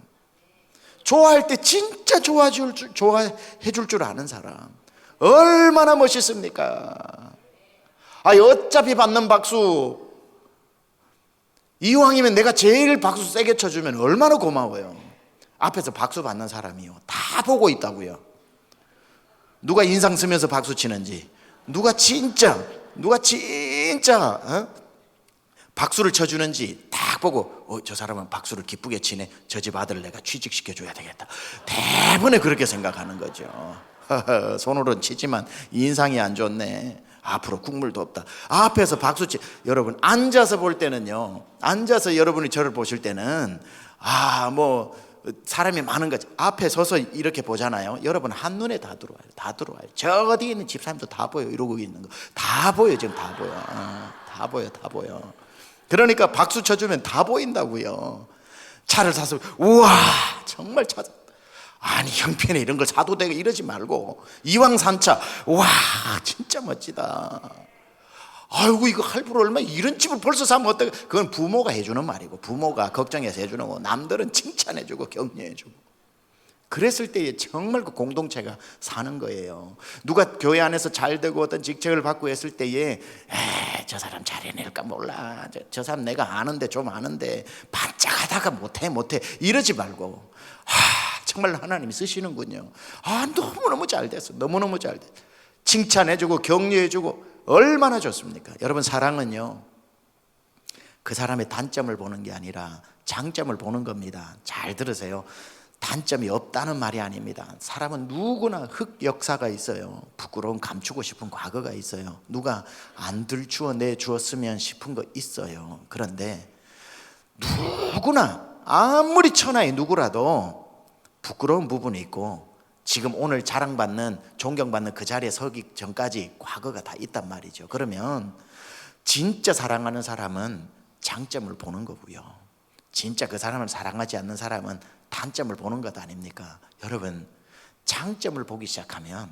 좋아할 때 진짜 좋아해 줄 줄 아는 사람. 얼마나 멋있습니까? 어차피 받는 박수, 이왕이면 내가 제일 박수 세게 쳐주면 얼마나 고마워요. 앞에서 박수 받는 사람이요, 다 보고 있다고요. 누가 인상 쓰면서 박수 치는지, 누가 진짜 박수를 쳐주는지 딱 보고, 저 사람은 박수를 기쁘게 치네. 저 집 아들 내가 취직시켜줘야 되겠다. 대부분에 그렇게 생각하는 거죠. 손으로는 치지만 인상이 안 좋네. 앞으로 국물도 없다. 앞에서 박수치. 여러분 앉아서 볼 때는요, 앉아서 여러분이 저를 보실 때는 사람이 많은 거지. 앞에 서서 이렇게 보잖아요. 여러분 한눈에 다 들어와요. 다 들어와요. 저 어디 있는 집사람도 다 보여. 이러고 있는 거 다 보여. 지금 다 보여. 다 보여. 그러니까 박수 쳐주면 다 보인다고요. 차를 사서 우와 정말 찾았다. 아니 형편에 이런 걸 사도 되고 이러지 말고 이왕 산 차, 와 진짜 멋지다. 아이고 이거 할부로 얼마, 이런 집을 벌써 사면 어떡해. 그건 부모가 해주는 말이고, 부모가 걱정해서 해주는 거고, 남들은 칭찬해주고 격려해주고. 그랬을 때에 정말 그 공동체가 사는 거예요. 누가 교회 안에서 잘 되고 어떤 직책을 받고 했을 때에 저 사람 잘 해낼까 몰라, 저 사람 내가 아는데 좀 아는데 반짝하다가 못해 이러지 말고, 정말 하나님이 쓰시는군요. 너무너무 잘 됐어. 너무너무 잘 됐어. 칭찬해주고 격려해주고 얼마나 좋습니까? 여러분 사랑은요, 그 사람의 단점을 보는 게 아니라 장점을 보는 겁니다. 잘 들으세요. 단점이 없다는 말이 아닙니다. 사람은 누구나 흑역사가 있어요. 부끄러움 감추고 싶은 과거가 있어요. 누가 안 들추어 내주었으면 싶은 거 있어요. 그런데 누구나 아무리 천하의 누구라도 부끄러운 부분이 있고, 지금 오늘 자랑받는 존경받는 그 자리에 서기 전까지 과거가 다 있단 말이죠. 그러면 진짜 사랑하는 사람은 장점을 보는 거고요, 진짜 그 사람을 사랑하지 않는 사람은 단점을 보는 것 아닙니까? 여러분 장점을 보기 시작하면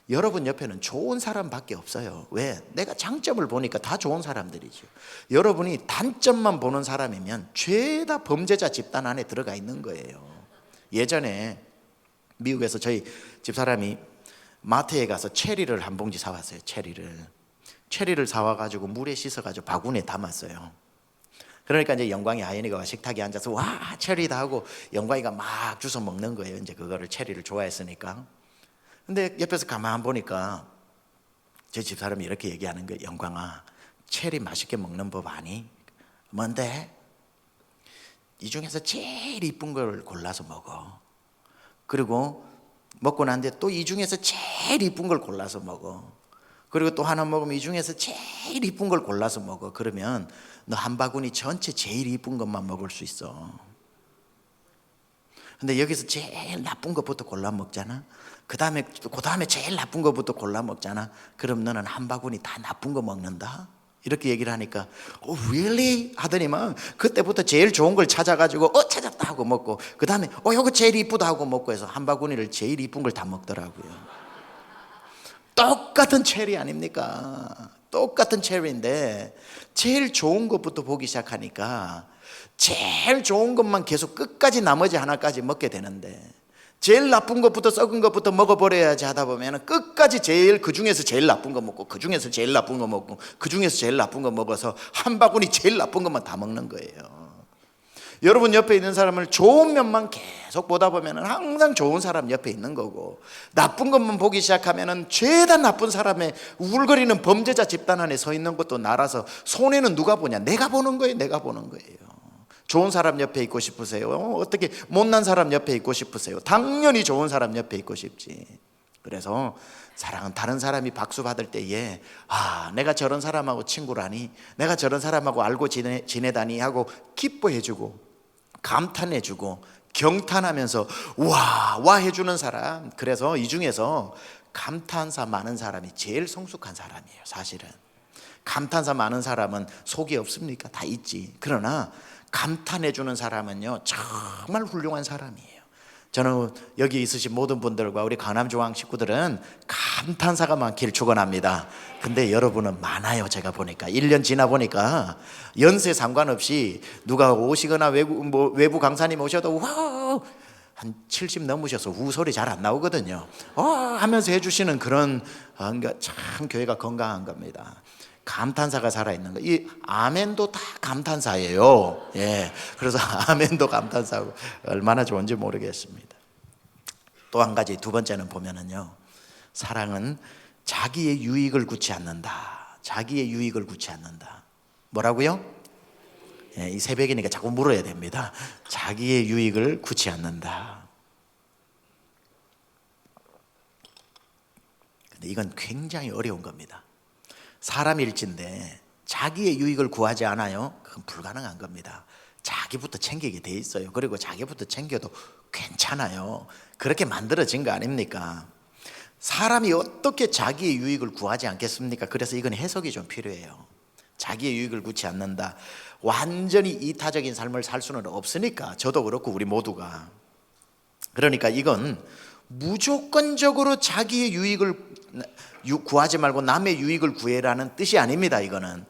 여러분 옆에는 좋은 사람밖에 없어요. 왜? 내가 장점을 보니까 다 좋은 사람들이죠. 여러분이 단점만 보는 사람이면 죄다 범죄자 집단 안에 들어가 있는 거예요. 예전에 미국에서 저희 집사람이 마트에 가서 체리를 한 봉지 사왔어요. 체리를 사와가지고 물에 씻어가지고 바구니에 담았어요. 그러니까 이제 영광이 하연이가 식탁에 앉아서 와 체리다 하고 영광이가 막 주워 먹는 거예요. 이제 그거를 체리를 좋아했으니까. 근데 옆에서 가만 보니까 제 집사람이 이렇게 얘기하는 거예요. 영광아, 체리 맛있게 먹는 법 아니? 뭔데? 이 중에서 제일 이쁜 걸 골라서 먹어. 그리고 먹고 난 뒤에 또 이 중에서 제일 이쁜 걸 골라서 먹어. 그리고 또 하나 먹으면 이 중에서 제일 이쁜 걸 골라서 먹어. 그러면 너 한 바구니 전체 제일 이쁜 것만 먹을 수 있어. 근데 여기서 제일 나쁜 것부터 골라 먹잖아. 그 다음에 제일 나쁜 것부터 골라 먹잖아. 그럼 너는 한 바구니 다 나쁜 거 먹는다? 이렇게 얘기를 하니까 really? 하더니만 그때부터 제일 좋은 걸 찾아가지고 찾았다 하고 먹고, 그 다음에 이거 제일 이쁘다 하고 먹고 해서 한 바구니를 제일 이쁜 걸 다 먹더라고요. 똑같은 체리 아닙니까? 똑같은 체리인데 제일 좋은 것부터 보기 시작하니까 제일 좋은 것만 계속 끝까지 나머지 하나까지 먹게 되는데, 제일 나쁜 것부터 썩은 것부터 먹어버려야지 하다 보면 끝까지 그 중에서 제일 나쁜 거 먹고, 그 중에서 제일 나쁜 거 먹고, 그 중에서 제일 나쁜 거 먹어서 한 바구니 제일 나쁜 것만 다 먹는 거예요. 여러분 옆에 있는 사람을 좋은 면만 계속 보다 보면 항상 좋은 사람 옆에 있는 거고, 나쁜 것만 보기 시작하면 죄다 나쁜 사람의 우울거리는 범죄자 집단 안에 서 있는 것도 나라서 손해는 누가 보냐? 내가 보는 거예요. 내가 보는 거예요. 좋은 사람 옆에 있고 싶으세요? 어떻게 못난 사람 옆에 있고 싶으세요? 당연히 좋은 사람 옆에 있고 싶지. 그래서 사랑은 다른 사람이 박수 받을 때에 내가 저런 사람하고 친구라니, 내가 저런 사람하고 알고 지내다니 하고 기뻐해주고 감탄해주고 경탄하면서 와 해주는 사람. 그래서 이 중에서 감탄사 많은 사람이 제일 성숙한 사람이에요. 사실은 감탄사 많은 사람은 속이 없습니까? 다 있지. 그러나 감탄해주는 사람은요 정말 훌륭한 사람이에요. 저는 여기 있으신 모든 분들과 우리 강남중앙 식구들은 감탄사가 많기를 축원합니다. 근데 여러분은 많아요. 제가 보니까 1년 지나 보니까 연세 상관없이 누가 오시거나 외부 강사님 오셔도 한 70 넘으셔서 소리 잘 안 나오거든요. 하면서 해주시는 그런, 그러니까 참 교회가 건강한 겁니다. 감탄사가 살아있는 거. 이 아멘도 다 감탄사예요. 예. 그래서 아멘도 감탄사고 얼마나 좋은지 모르겠습니다. 또 한 가지, 두 번째는 보면은요, 사랑은 자기의 유익을 구치 않는다. 자기의 유익을 구치 않는다. 뭐라고요? 예, 이 새벽이니까 자꾸 물어야 됩니다. 자기의 유익을 구치 않는다. 근데 이건 굉장히 어려운 겁니다. 사람일진데 자기의 유익을 구하지 않아요? 그건 불가능한 겁니다. 자기부터 챙기게 돼 있어요. 그리고 자기부터 챙겨도 괜찮아요. 그렇게 만들어진 거 아닙니까? 사람이 어떻게 자기의 유익을 구하지 않겠습니까? 그래서 이건 해석이 좀 필요해요. 자기의 유익을 구치 않는다. 완전히 이타적인 삶을 살 수는 없으니까, 저도 그렇고 우리 모두가. 그러니까 이건 무조건적으로 자기의 유익을 구하지 말고 남의 유익을 구해라는 뜻이 아닙니다. 이거는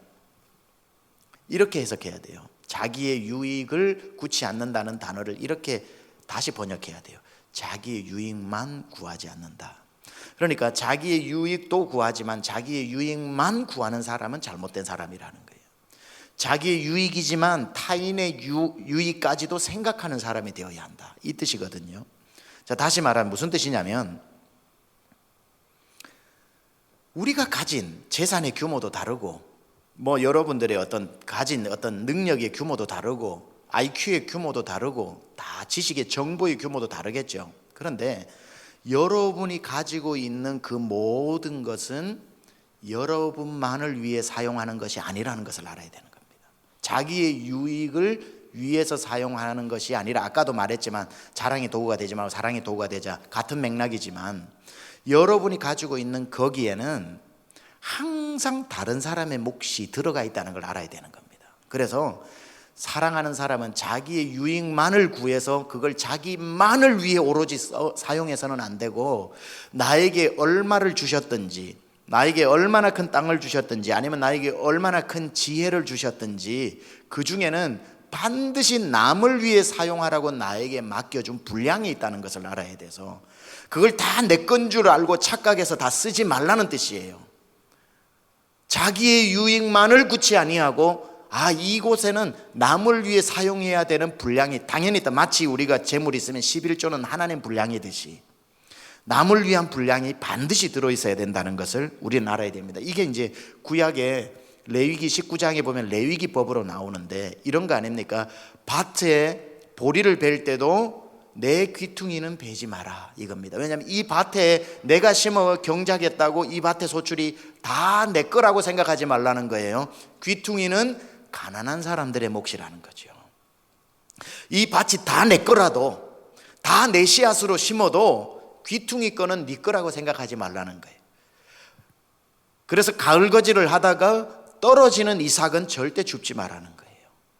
이렇게 해석해야 돼요. 자기의 유익을 구치 않는다는 단어를 이렇게 다시 번역해야 돼요. 자기의 유익만 구하지 않는다. 그러니까 자기의 유익도 구하지만 자기의 유익만 구하는 사람은 잘못된 사람이라는 거예요. 자기의 유익이지만 타인의 유익까지도 생각하는 사람이 되어야 한다. 이 뜻이거든요. 자, 다시 말하면 무슨 뜻이냐면, 우리가 가진 재산의 규모도 다르고, 여러분들의 가진 어떤 능력의 규모도 다르고, IQ의 규모도 다르고, 다 지식의 정보의 규모도 다르겠죠. 그런데 여러분이 가지고 있는 그 모든 것은 여러분만을 위해 사용하는 것이 아니라는 것을 알아야 되는 겁니다. 자기의 유익을 위해서 사용하는 것이 아니라, 아까도 말했지만 자랑의 도구가 되지 말고 사랑의 도구가 되자, 같은 맥락이지만 여러분이 가지고 있는 거기에는 항상 다른 사람의 몫이 들어가 있다는 걸 알아야 되는 겁니다. 그래서 사랑하는 사람은 자기의 유익만을 구해서 그걸 자기만을 위해 오로지 사용해서는 안 되고, 나에게 얼마를 주셨든지, 나에게 얼마나 큰 땅을 주셨든지, 아니면 나에게 얼마나 큰 지혜를 주셨든지, 그 중에는 반드시 남을 위해 사용하라고 나에게 맡겨준 분량이 있다는 것을 알아야 돼서, 그걸 다 내 건 줄 알고 착각해서 다 쓰지 말라는 뜻이에요. 자기의 유익만을 구치 아니하고, 이곳에는 남을 위해 사용해야 되는 분량이 당연히 있다. 마치 우리가 재물이 있으면 11조는 하나님 분량이듯이 남을 위한 분량이 반드시 들어있어야 된다는 것을 우리는 알아야 됩니다. 이게 이제 구약의 레위기 19장에 보면 레위기 법으로 나오는데, 이런 거 아닙니까? 밭에 보리를 벨 때도 내 귀퉁이는 베지 마라, 이겁니다. 왜냐하면 이 밭에 내가 심어 경작했다고 이 밭의 소출이 다 내 거라고 생각하지 말라는 거예요. 귀퉁이는 가난한 사람들의 몫이라는 거죠. 이 밭이 다 내 거라도, 다 내 씨앗으로 심어도 귀퉁이 거는 네 거라고 생각하지 말라는 거예요. 그래서 가을거지를 하다가 떨어지는 이삭은 절대 줍지 말라는 거예요.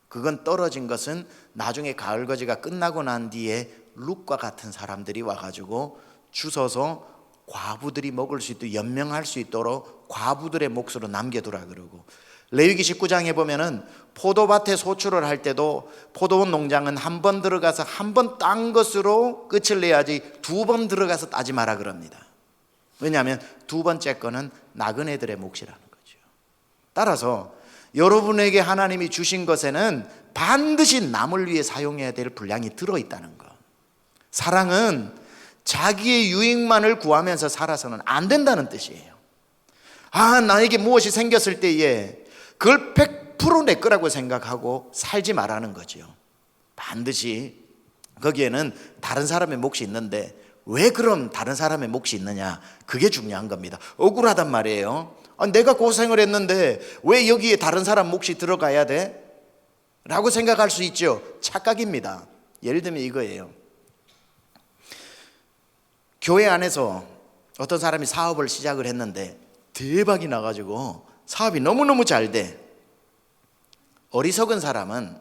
그건 떨어진 것은 나중에 가을거지가 끝나고 난 뒤에 룻과 같은 사람들이 와가지고 주워서 과부들이 먹을 수 있도록, 연명할 수 있도록 과부들의 몫으로 남겨두라 그러고, 레위기 19장에 보면은 포도밭에 소출을 할 때도 포도원 농장은 한 번 들어가서 한 번 딴 것으로 끝을 내야지 두 번 들어가서 따지 마라 그럽니다. 왜냐하면 두 번째 거는 나그네들의 몫이라는 거죠. 따라서 여러분에게 하나님이 주신 것에는 반드시 남을 위해 사용해야 될 분량이 들어있다는 것. 사랑은 자기의 유익만을 구하면서 살아서는 안 된다는 뜻이에요. 나에게 무엇이 생겼을 때에 그걸 100% 내 거라고 생각하고 살지 말라는 거죠. 반드시 거기에는 다른 사람의 몫이 있는데 왜 그럼 다른 사람의 몫이 있느냐, 그게 중요한 겁니다. 억울하단 말이에요. 내가 고생을 했는데 왜 여기에 다른 사람 몫이 들어가야 돼? 라고 생각할 수 있죠. 착각입니다. 예를 들면 이거예요. 교회 안에서 어떤 사람이 사업을 시작을 했는데 대박이 나가지고 사업이 너무너무 잘 돼. 어리석은 사람은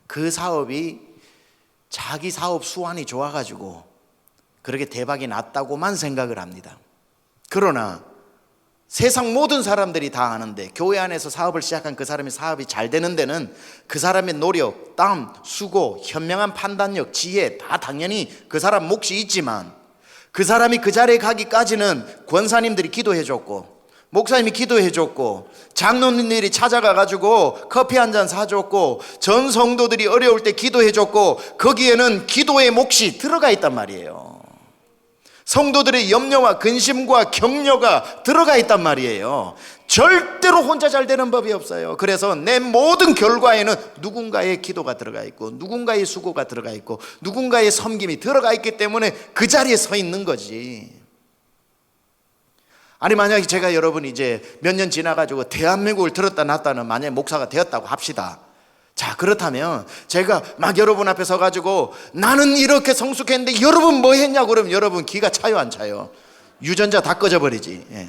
그 사업이 자기 사업 수완이 좋아가지고 그렇게 대박이 났다고만 생각을 합니다. 그러나 세상 모든 사람들이 다 아는데 교회 안에서 사업을 시작한 그 사람이 사업이 잘 되는 데는 그 사람의 노력, 땀, 수고, 현명한 판단력, 지혜 다 당연히 그 사람 몫이 있지만 그 사람이 그 자리에 가기까지는 권사님들이 기도해 줬고 목사님이 기도해 줬고 장로님들이 찾아가 가지고 커피 한 잔 사줬고 전 성도들이 어려울 때 기도해 줬고 거기에는 기도의 몫이 들어가 있단 말이에요. 성도들의 염려와 근심과 격려가 들어가 있단 말이에요. 절대로 혼자 잘 되는 법이 없어요. 그래서 내 모든 결과에는 누군가의 기도가 들어가 있고 누군가의 수고가 들어가 있고 누군가의 섬김이 들어가 있기 때문에 그 자리에 서 있는 거지. 아니 만약에 제가 여러분 이제 몇 년 지나가지고 대한민국을 들었다 놨다는 만약에 목사가 되었다고 합시다. 자, 그렇다면 제가 막 여러분 앞에 서가지고 나는 이렇게 성숙했는데 여러분 뭐 했냐고 그러면 여러분 기가 차요 안 차요? 유전자 다 꺼져버리지. 예.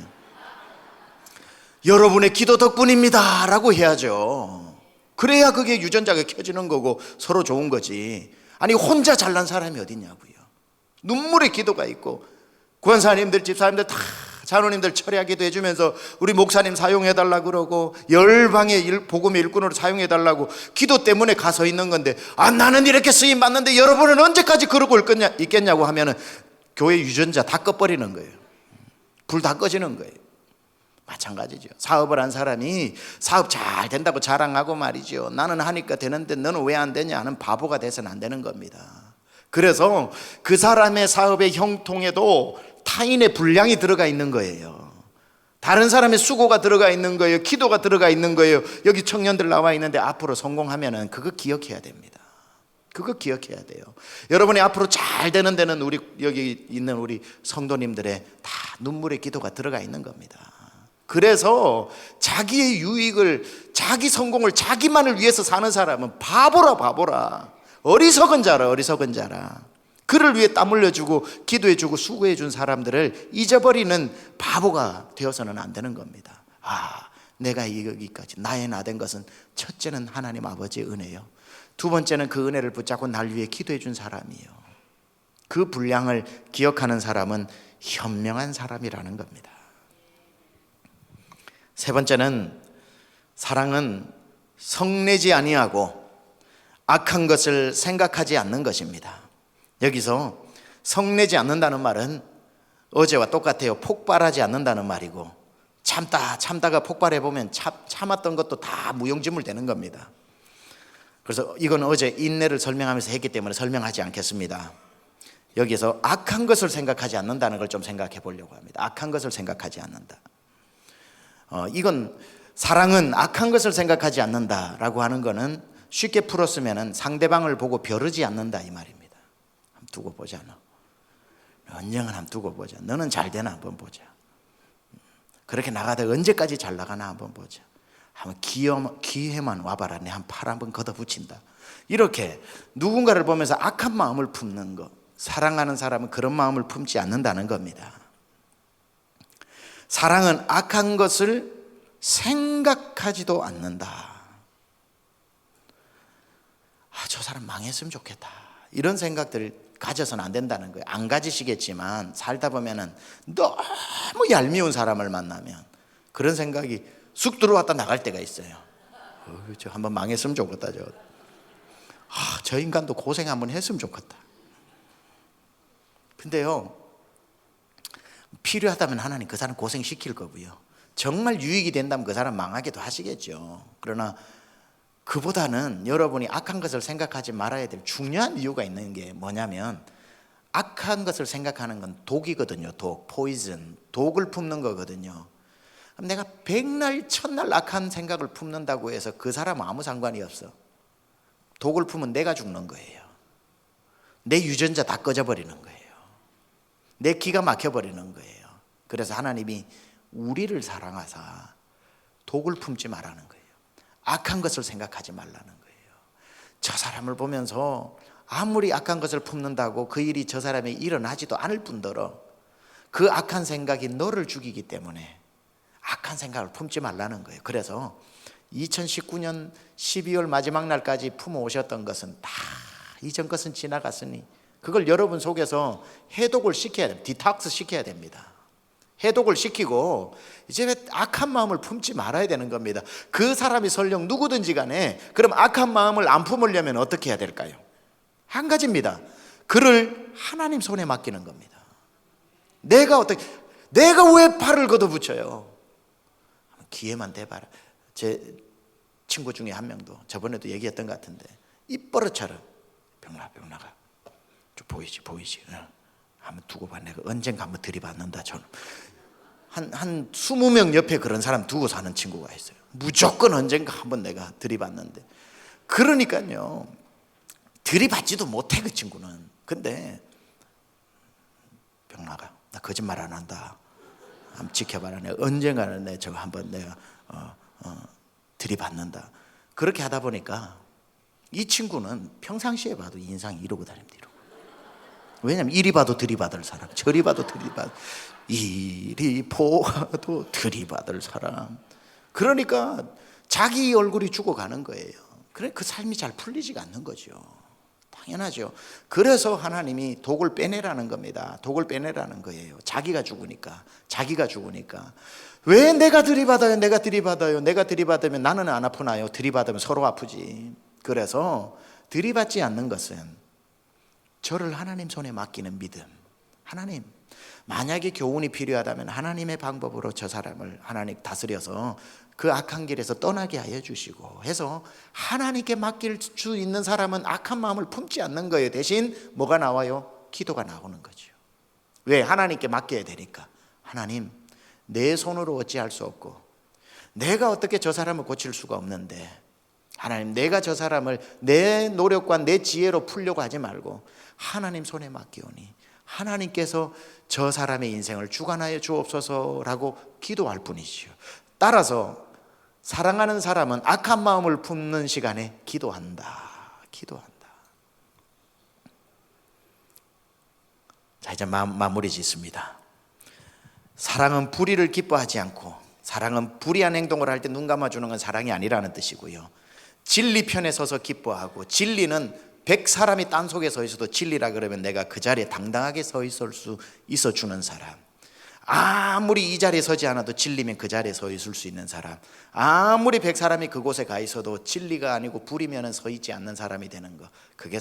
여러분의 기도 덕분입니다 라고 해야죠. 그래야 그게 유전자가 켜지는 거고 서로 좋은 거지. 아니 혼자 잘난 사람이 어딨냐고요. 눈물의 기도가 있고 권사님들 집사님들 다 장로님들 철회하기도 해주면서 우리 목사님 사용해달라고 그러고 열방의 복음의 일꾼으로 사용해달라고 기도 때문에 가서 있는 건데 나는 이렇게 쓰임 받는데 여러분은 언제까지 그러고 있겠냐고 하면은 교회 유전자 다 꺼버리는 거예요. 불 다 꺼지는 거예요. 마찬가지죠. 사업을 한 사람이 사업 잘 된다고 자랑하고 말이죠. 나는 하니까 되는데 너는 왜 안 되냐 하는 바보가 돼서는 안 되는 겁니다. 그래서 그 사람의 사업의 형통에도 타인의 분량이 들어가 있는 거예요. 다른 사람의 수고가 들어가 있는 거예요. 기도가 들어가 있는 거예요. 여기 청년들 나와 있는데 앞으로 성공하면은 그거 기억해야 됩니다. 그거 기억해야 돼요. 여러분이 앞으로 잘 되는 데는 우리 여기 있는 우리 성도님들의 다 눈물의 기도가 들어가 있는 겁니다. 그래서 자기의 유익을, 자기 성공을 자기만을 위해서 사는 사람은 바보라. 어리석은 자라. 그를 위해 땀 흘려주고 기도해주고 수고해준 사람들을 잊어버리는 바보가 되어서는 안 되는 겁니다. 내가 여기까지 나의 나 된 것은 첫째는 하나님 아버지의 은혜요. 두 번째는 그 은혜를 붙잡고 날 위해 기도해준 사람이요. 그 분량을 기억하는 사람은 현명한 사람이라는 겁니다. 세 번째는 사랑은 성내지 아니하고 악한 것을 생각하지 않는 것입니다. 여기서 성내지 않는다는 말은 어제와 똑같아요. 폭발하지 않는다는 말이고 참다가 폭발해보면 참았던 것도 다 무용지물 되는 겁니다. 그래서 이건 어제 인내를 설명하면서 했기 때문에 설명하지 않겠습니다. 여기서 악한 것을 생각하지 않는다는 걸 좀 생각해 보려고 합니다. 악한 것을 생각하지 않는다. 이건 사랑은 악한 것을 생각하지 않는다라고 하는 거는 쉽게 풀었으면 상대방을 보고 벼르지 않는다 이 말입니다. 두고 보자. 언젠가 한번 두고 보자. 너는 잘 되나 한번 보자. 그렇게 나가다 언제까지 잘 나가나 한번 보자. 한번 기회만 와봐라. 내 한 팔 한번 걷어붙인다. 이렇게 누군가를 보면서 악한 마음을 품는 것, 사랑하는 사람은 그런 마음을 품지 않는다는 겁니다. 사랑은 악한 것을 생각하지도 않는다. 저 사람 망했으면 좋겠다. 이런 생각들을 가져서는 안 된다는 거예요. 안 가지시겠지만 살다 보면은 너무 얄미운 사람을 만나면 그런 생각이 쑥 들어왔다 나갈 때가 있어요. 저 한번 망했으면 좋겠다. 저 인간도 고생 한번 했으면 좋겠다. 근데요, 필요하다면 하나님 그 사람 고생시킬 거고요. 정말 유익이 된다면 그 사람 망하게도 하시겠죠. 그러나 그보다는 여러분이 악한 것을 생각하지 말아야 될 중요한 이유가 있는 게 뭐냐면, 악한 것을 생각하는 건 독이거든요. 독, 포이즌, 독을 품는 거거든요. 그럼 내가 백날 천날 악한 생각을 품는다고 해서 그 사람은 아무 상관이 없어. 독을 품으면 내가 죽는 거예요. 내 유전자 다 꺼져버리는 거예요. 내 기가 막혀버리는 거예요. 그래서 하나님이 우리를 사랑하사 독을 품지 말라는 거예요. 악한 것을 생각하지 말라는 거예요. 저 사람을 보면서 아무리 악한 것을 품는다고 그 일이 저 사람이 일어나지도 않을 뿐더러 그 악한 생각이 너를 죽이기 때문에 악한 생각을 품지 말라는 거예요. 그래서 2019년 12월 마지막 날까지 품어오셨던 것은 다 이전 것은 지나갔으니 그걸 여러분 속에서 해독을 시켜야 됩니다. 디톡스 시켜야 됩니다. 해독을 시키고 이제 악한 마음을 품지 말아야 되는 겁니다. 그 사람이 설령 누구든지 간에 그럼 악한 마음을 안 품으려면 어떻게 해야 될까요? 한 가지입니다. 그를 하나님 손에 맡기는 겁니다. 내가 왜 팔을 걷어붙여요? 기회만 대봐라. 제 친구 중에 한 명도 저번에도 얘기했던 것 같은데 입버릇처럼 병나가 좀 보이지 한번 두고 봐. 내가 언젠가 한번 들이받는다. 저는 한 20명 옆에 그런 사람 두고 사는 친구가 있어요. 무조건 언젠가 한번 내가 들이받는데, 그러니까요 들이받지도 못해 그 친구는. 근데 병나가 나 거짓말 안 한다. 한번 지켜봐라. 내가 언젠가는 내 저거 한번 내가 들이받는다. 그렇게 하다 보니까 이 친구는 평상시에 봐도 인상이 이러고 다닙니다. 이러고. 왜냐면 이리 봐도 들이받을 사람, 저리 봐도 이리 보아도 들이받을 사람. 그러니까 자기 얼굴이 죽어가는 거예요. 그래 그 삶이 잘 풀리지가 않는 거죠. 당연하죠. 그래서 하나님이 독을 빼내라는 겁니다. 독을 빼내라는 거예요. 자기가 죽으니까. 왜 내가 들이받으면 나는 안 아프나요? 들이받으면 서로 아프지. 그래서 들이받지 않는 것은 저를 하나님 손에 맡기는 믿음. 하나님, 만약에 교훈이 필요하다면 하나님의 방법으로 저 사람을 하나님 다스려서 그 악한 길에서 떠나게 하여 주시고 해서 하나님께 맡길 수 있는 사람은 악한 마음을 품지 않는 거예요. 대신 뭐가 나와요? 기도가 나오는 거죠. 왜? 하나님께 맡겨야 되니까. 하나님, 내 손으로 어찌할 수 없고 내가 어떻게 저 사람을 고칠 수가 없는데, 하나님, 내가 저 사람을 내 노력과 내 지혜로 풀려고 하지 말고 하나님 손에 맡기오니 하나님께서 저 사람의 인생을 주관하여 주옵소서라고 기도할 뿐이지요. 따라서 사랑하는 사람은 악한 마음을 품는 시간에 기도한다. 자, 이제 마무리 짓습니다. 사랑은 불의를 기뻐하지 않고, 사랑은 불의한 행동을 할 때 눈 감아주는 건 사랑이 아니라는 뜻이고요. 진리 편에 서서 기뻐하고, 진리는 100사람이 땅 속에 서 있어도 진리라 그러면 내가 그 자리에 당당하게 서 있을 수 있어 주는 사람. 아무리 이 자리에 서지 않아도 진리면 그 자리에 서 있을 수 있는 사람. 아무리 100사람이 그곳에 가 있어도 진리가 아니고 불이면 서 있지 않는 사람이 되는 거. 그게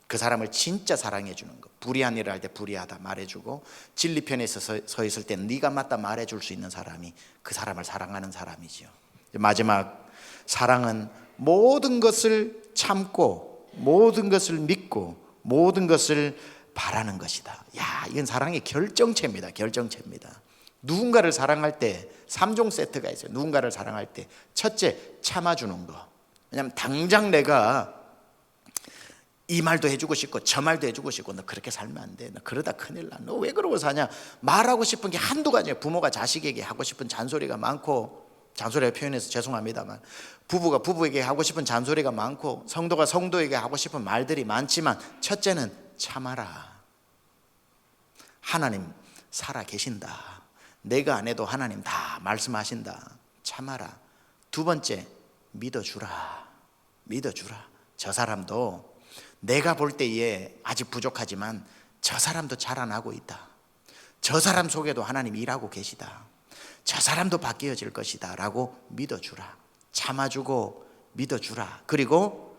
그 사람을 진짜 사랑해 주는 거. 불의한 일을 할 때 불의하다 말해주고, 진리 편에 서 있을 때 네가 맞다 말해줄 수 있는 사람이 그 사람을 사랑하는 사람이지요. 마지막, 사랑은 모든 것을 참고 모든 것을 믿고 모든 것을 바라는 것이다. 야, 이건 사랑의 결정체입니다. 누군가를 사랑할 때 3종 세트가 있어요. 누군가를 사랑할 때 첫째, 참아주는 거. 왜냐하면 당장 내가 이 말도 해주고 싶고 저 말도 해주고 싶고 너 그렇게 살면 안 돼. 너 그러다 큰일 나. 너 왜 그러고 사냐. 말하고 싶은 게 한두 가지예요. 부모가 자식에게 하고 싶은 잔소리가 많고, 잔소리가 표현해서 죄송합니다만 부부가 부부에게 하고 싶은 잔소리가 많고, 성도가 성도에게 하고 싶은 말들이 많지만 첫째는 참아라. 하나님 살아 계신다. 내가 안 해도 하나님 다 말씀하신다. 참아라. 두 번째, 믿어주라. 저 사람도 내가 볼 때에 아직 부족하지만 저 사람도 자라나고 있다. 저 사람 속에도 하나님 일하고 계시다. 저 사람도 바뀌어질 것이다 라고 믿어주라. 참아주고 믿어주라. 그리고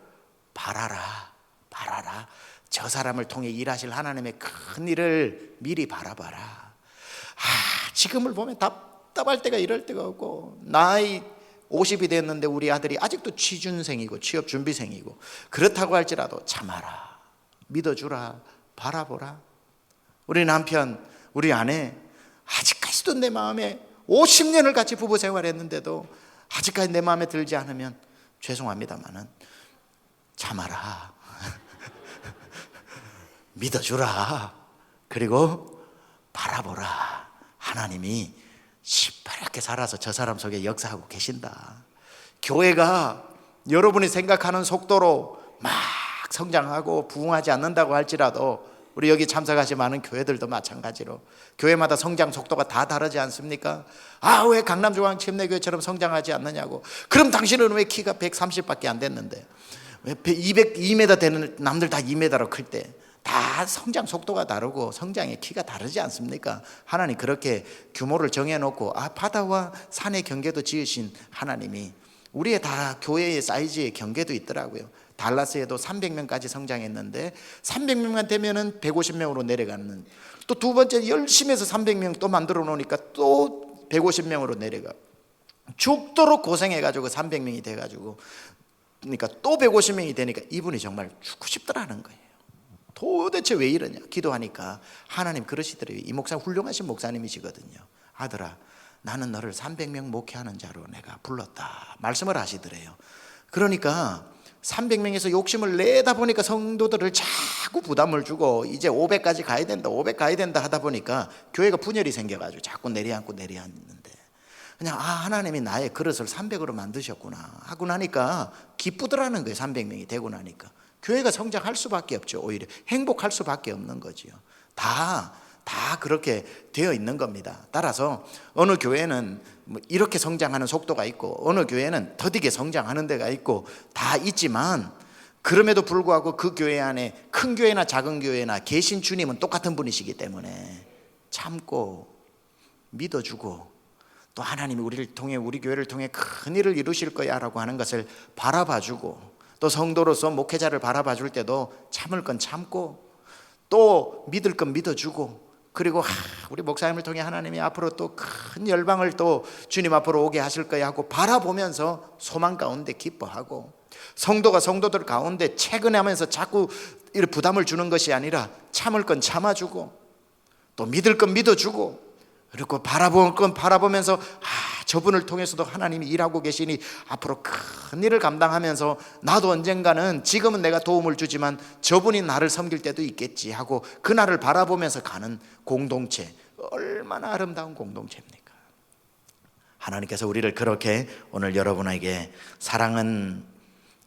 바라라. 저 사람을 통해 일하실 하나님의 큰 일을 미리 바라봐라. 지금을 보면 답답할 때가 이럴 때가 없고, 나의 50이 됐는데 우리 아들이 아직도 취준생이고 취업준비생이고 그렇다고 할지라도 참아라, 믿어주라, 바라보라. 우리 남편, 우리 아내 아직까지도 내 마음에 50년을 같이 부부 생활했는데도 아직까지 내 마음에 들지 않으면 죄송합니다마는 참아라, 믿어주라, 그리고 바라보라. 하나님이 시퍼렇게 살아서 저 사람 속에 역사하고 계신다. 교회가 여러분이 생각하는 속도로 막 성장하고 부흥하지 않는다고 할지라도 우리 여기 참석하신 많은 교회들도 마찬가지로 교회마다 성장 속도가 다 다르지 않습니까? 왜 강남중앙침례교회처럼 성장하지 않느냐고. 그럼 당신은 왜 키가 130밖에 안 됐는데, 왜 2m 되는 남들 다 2m로 클 때 다 성장 속도가 다르고 성장의 키가 다르지 않습니까? 하나님 그렇게 규모를 정해놓고 바다와 산의 경계도 지으신 하나님이 우리의 다 교회의 사이즈의 경계도 있더라고요. 달라스에도 300명까지 성장했는데 300명만 되면은 150명으로 내려가는, 또 두 번째 열심히 해서 300명 또 만들어 놓으니까 또 150명으로 내려가. 죽도록 고생해가지고 300명이 돼가지고 그러니까 또 150명이 되니까 이분이 정말 죽고 싶더라는 거예요. 도대체 왜 이러냐 기도하니까 하나님 그러시더래요. 이 목사 훌륭하신 목사님이시거든요. 아들아, 나는 너를 300명 목회하는 자로 내가 불렀다 말씀을 하시더래요. 그러니까 300명에서 욕심을 내다 보니까 성도들을 자꾸 부담을 주고 이제 500까지 가야 된다 500 가야 된다 하다 보니까 교회가 분열이 생겨가지고 자꾸 내려앉는데 그냥 하나님이 나의 그릇을 300으로 만드셨구나 하고 나니까 기쁘더라는 거예요. 300명이 되고 나니까 교회가 성장할 수밖에 없죠. 오히려 행복할 수밖에 없는 거지요. 다 그렇게 되어 있는 겁니다. 따라서 어느 교회는 이렇게 성장하는 속도가 있고 어느 교회는 더디게 성장하는 데가 있고 다 있지만, 그럼에도 불구하고 그 교회 안에 큰 교회나 작은 교회나 계신 주님은 똑같은 분이시기 때문에 참고 믿어주고 또 하나님이 우리를 통해 우리 교회를 통해 큰 일을 이루실 거야 라고 하는 것을 바라봐주고, 또 성도로서 목회자를 바라봐줄 때도 참을 건 참고 또 믿을 건 믿어주고, 그리고 우리 목사님을 통해 하나님이 앞으로 또 큰 열방을 또 주님 앞으로 오게 하실 거야 하고 바라보면서 소망 가운데 기뻐하고, 성도가 성도들 가운데 채근하면서 자꾸 이렇게 부담을 주는 것이 아니라 참을 건 참아주고 또 믿을 건 믿어주고, 그리고 바라볼 건 바라보면서 저분을 통해서도 하나님이 일하고 계시니 앞으로 큰 일을 감당하면서 나도 언젠가는 지금은 내가 도움을 주지만 저분이 나를 섬길 때도 있겠지 하고 그날을 바라보면서 가는 공동체, 얼마나 아름다운 공동체입니까? 하나님께서 우리를 그렇게 오늘 여러분에게 사랑은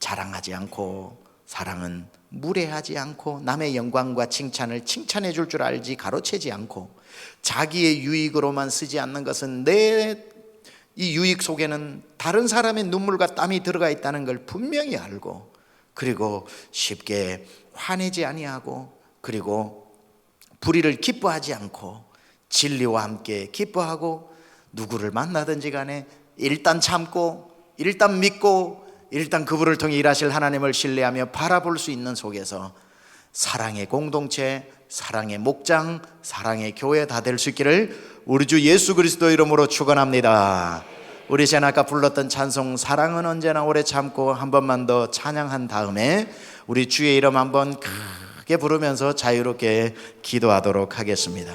자랑하지 않고 사랑은 무례하지 않고 남의 영광과 칭찬을 칭찬해 줄 줄 알지 가로채지 않고 자기의 유익으로만 쓰지 않는 것은 내 이 유익 속에는 다른 사람의 눈물과 땀이 들어가 있다는 걸 분명히 알고, 그리고 쉽게 화내지 아니하고, 그리고 불의를 기뻐하지 않고 진리와 함께 기뻐하고, 누구를 만나든지 간에 일단 참고 일단 믿고 일단 그분을 통해 일하실 하나님을 신뢰하며 바라볼 수 있는 속에서 사랑의 공동체, 사랑의 목장, 사랑의 교회 다 될 수 있기를 우리 주 예수 그리스도 이름으로 축원합니다. 우리 제가 아까 불렀던 찬송 사랑은 언제나 오래 참고 한 번만 더 찬양한 다음에 우리 주의 이름 한번 크게 부르면서 자유롭게 기도하도록 하겠습니다.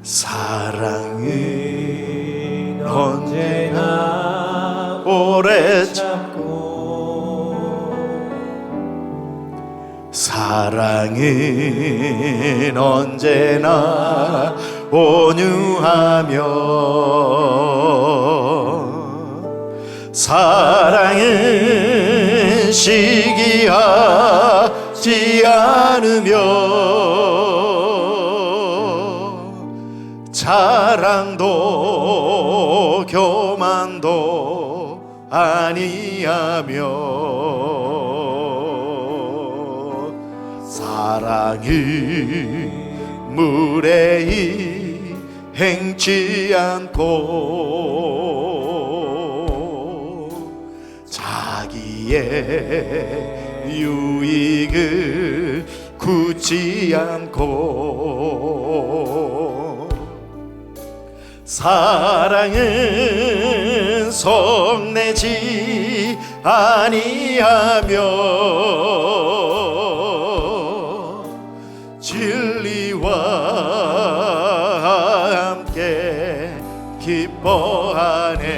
사랑은 언제나 오래 참고 사랑은 언제나 온유하며 사랑은 시기하지 않으며 자랑도 교만도 아니하며 사랑이 무례히 행치 않고 자기의 유익을 굳지 않고 사랑은 속내지 아니하며 진리와 함께 기뻐하네.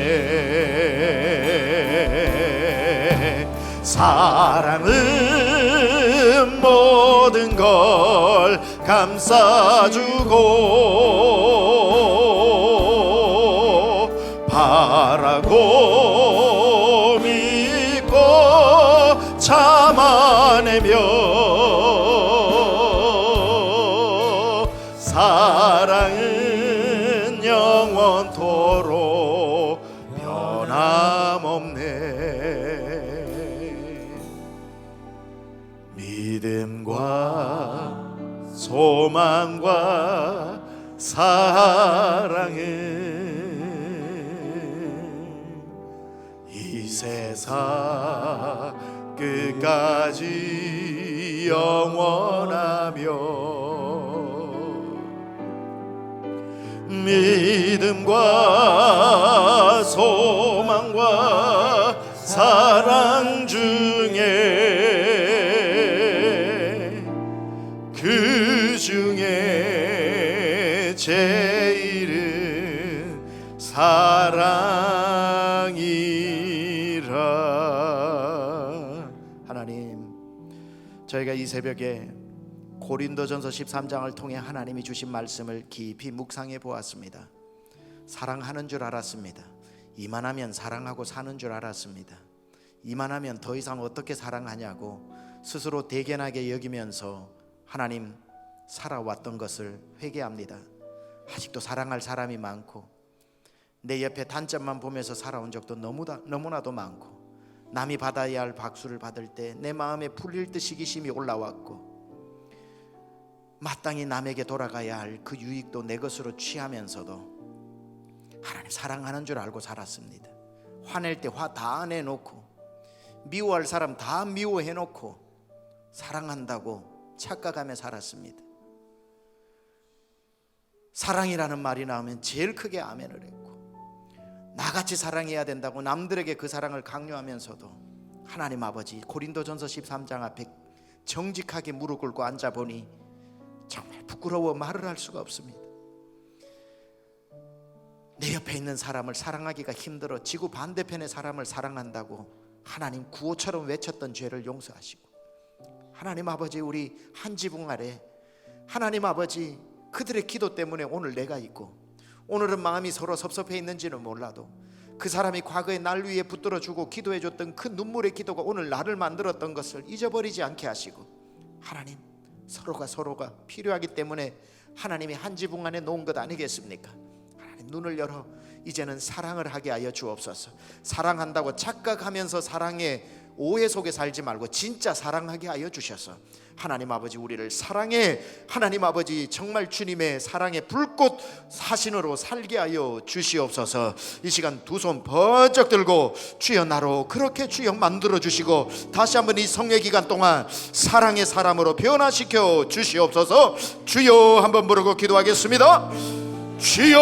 사랑은 모든 걸 감싸주고 바라고 믿고 참아내며 사랑은 영원토록 변함없네. 믿음과 소망과 사랑은 이 세상 끝까지 영원하며 믿음과 소망과 사랑 중에 그 중에 제일은 사랑이라. 하나님, 저희가 이 새벽에 고린도전서 13장을 통해 하나님이 주신 말씀을 깊이 묵상해 보았습니다. 사랑하는 줄 알았습니다. 이만하면 사랑하고 사는 줄 알았습니다. 이만하면 더 이상 어떻게 사랑하냐고 스스로 대견하게 여기면서 하나님 살아왔던 것을 회개합니다. 아직도 사랑할 사람이 많고 내 옆에 단점만 보면서 살아온 적도 너무나도 많고 남이 받아야 할 박수를 받을 때 내 마음에 풀릴 듯 시기심이 올라왔고 마땅히 남에게 돌아가야 할 그 유익도 내 것으로 취하면서도 하나님 사랑하는 줄 알고 살았습니다. 화낼 때 화 다 내놓고 미워할 사람 다 미워해놓고 사랑한다고 착각하며 살았습니다. 사랑이라는 말이 나오면 제일 크게 아멘을 했고 나같이 사랑해야 된다고 남들에게 그 사랑을 강요하면서도 하나님 아버지 고린도전서 13장 앞에 정직하게 무릎 꿇고 앉아보니 정말 부끄러워 말을 할 수가 없습니다. 내 옆에 있는 사람을 사랑하기가 힘들어 지구 반대편의 사람을 사랑한다고 하나님 구호처럼 외쳤던 죄를 용서하시고 하나님 아버지 우리 한 지붕 아래 하나님 아버지 그들의 기도 때문에 오늘 내가 있고 오늘은 마음이 서로 섭섭해 있는지는 몰라도 그 사람이 과거에 날 위해 붙들어주고 기도해줬던 그 눈물의 기도가 오늘 나를 만들었던 것을 잊어버리지 않게 하시고 하나님 서로가 필요하기 때문에 하나님이 한 지붕 안에 놓은 것 아니겠습니까? 하나님 눈을 열어 이제는 사랑을 하게 하여 주옵소서. 사랑한다고 착각하면서 사랑의 오해 속에 살지 말고 진짜 사랑하게 하여 주셔서 하나님 아버지 우리를 사랑해 하나님 아버지 정말 주님의 사랑의 불꽃 사신으로 살게 하여 주시옵소서. 이 시간 두 손 번쩍 들고 주여 나로 그렇게 주여 만들어 주시고 다시 한번 이 성례 기간 동안 사랑의 사람으로 변화시켜 주시옵소서. 주여 한번 부르고 기도하겠습니다. 주여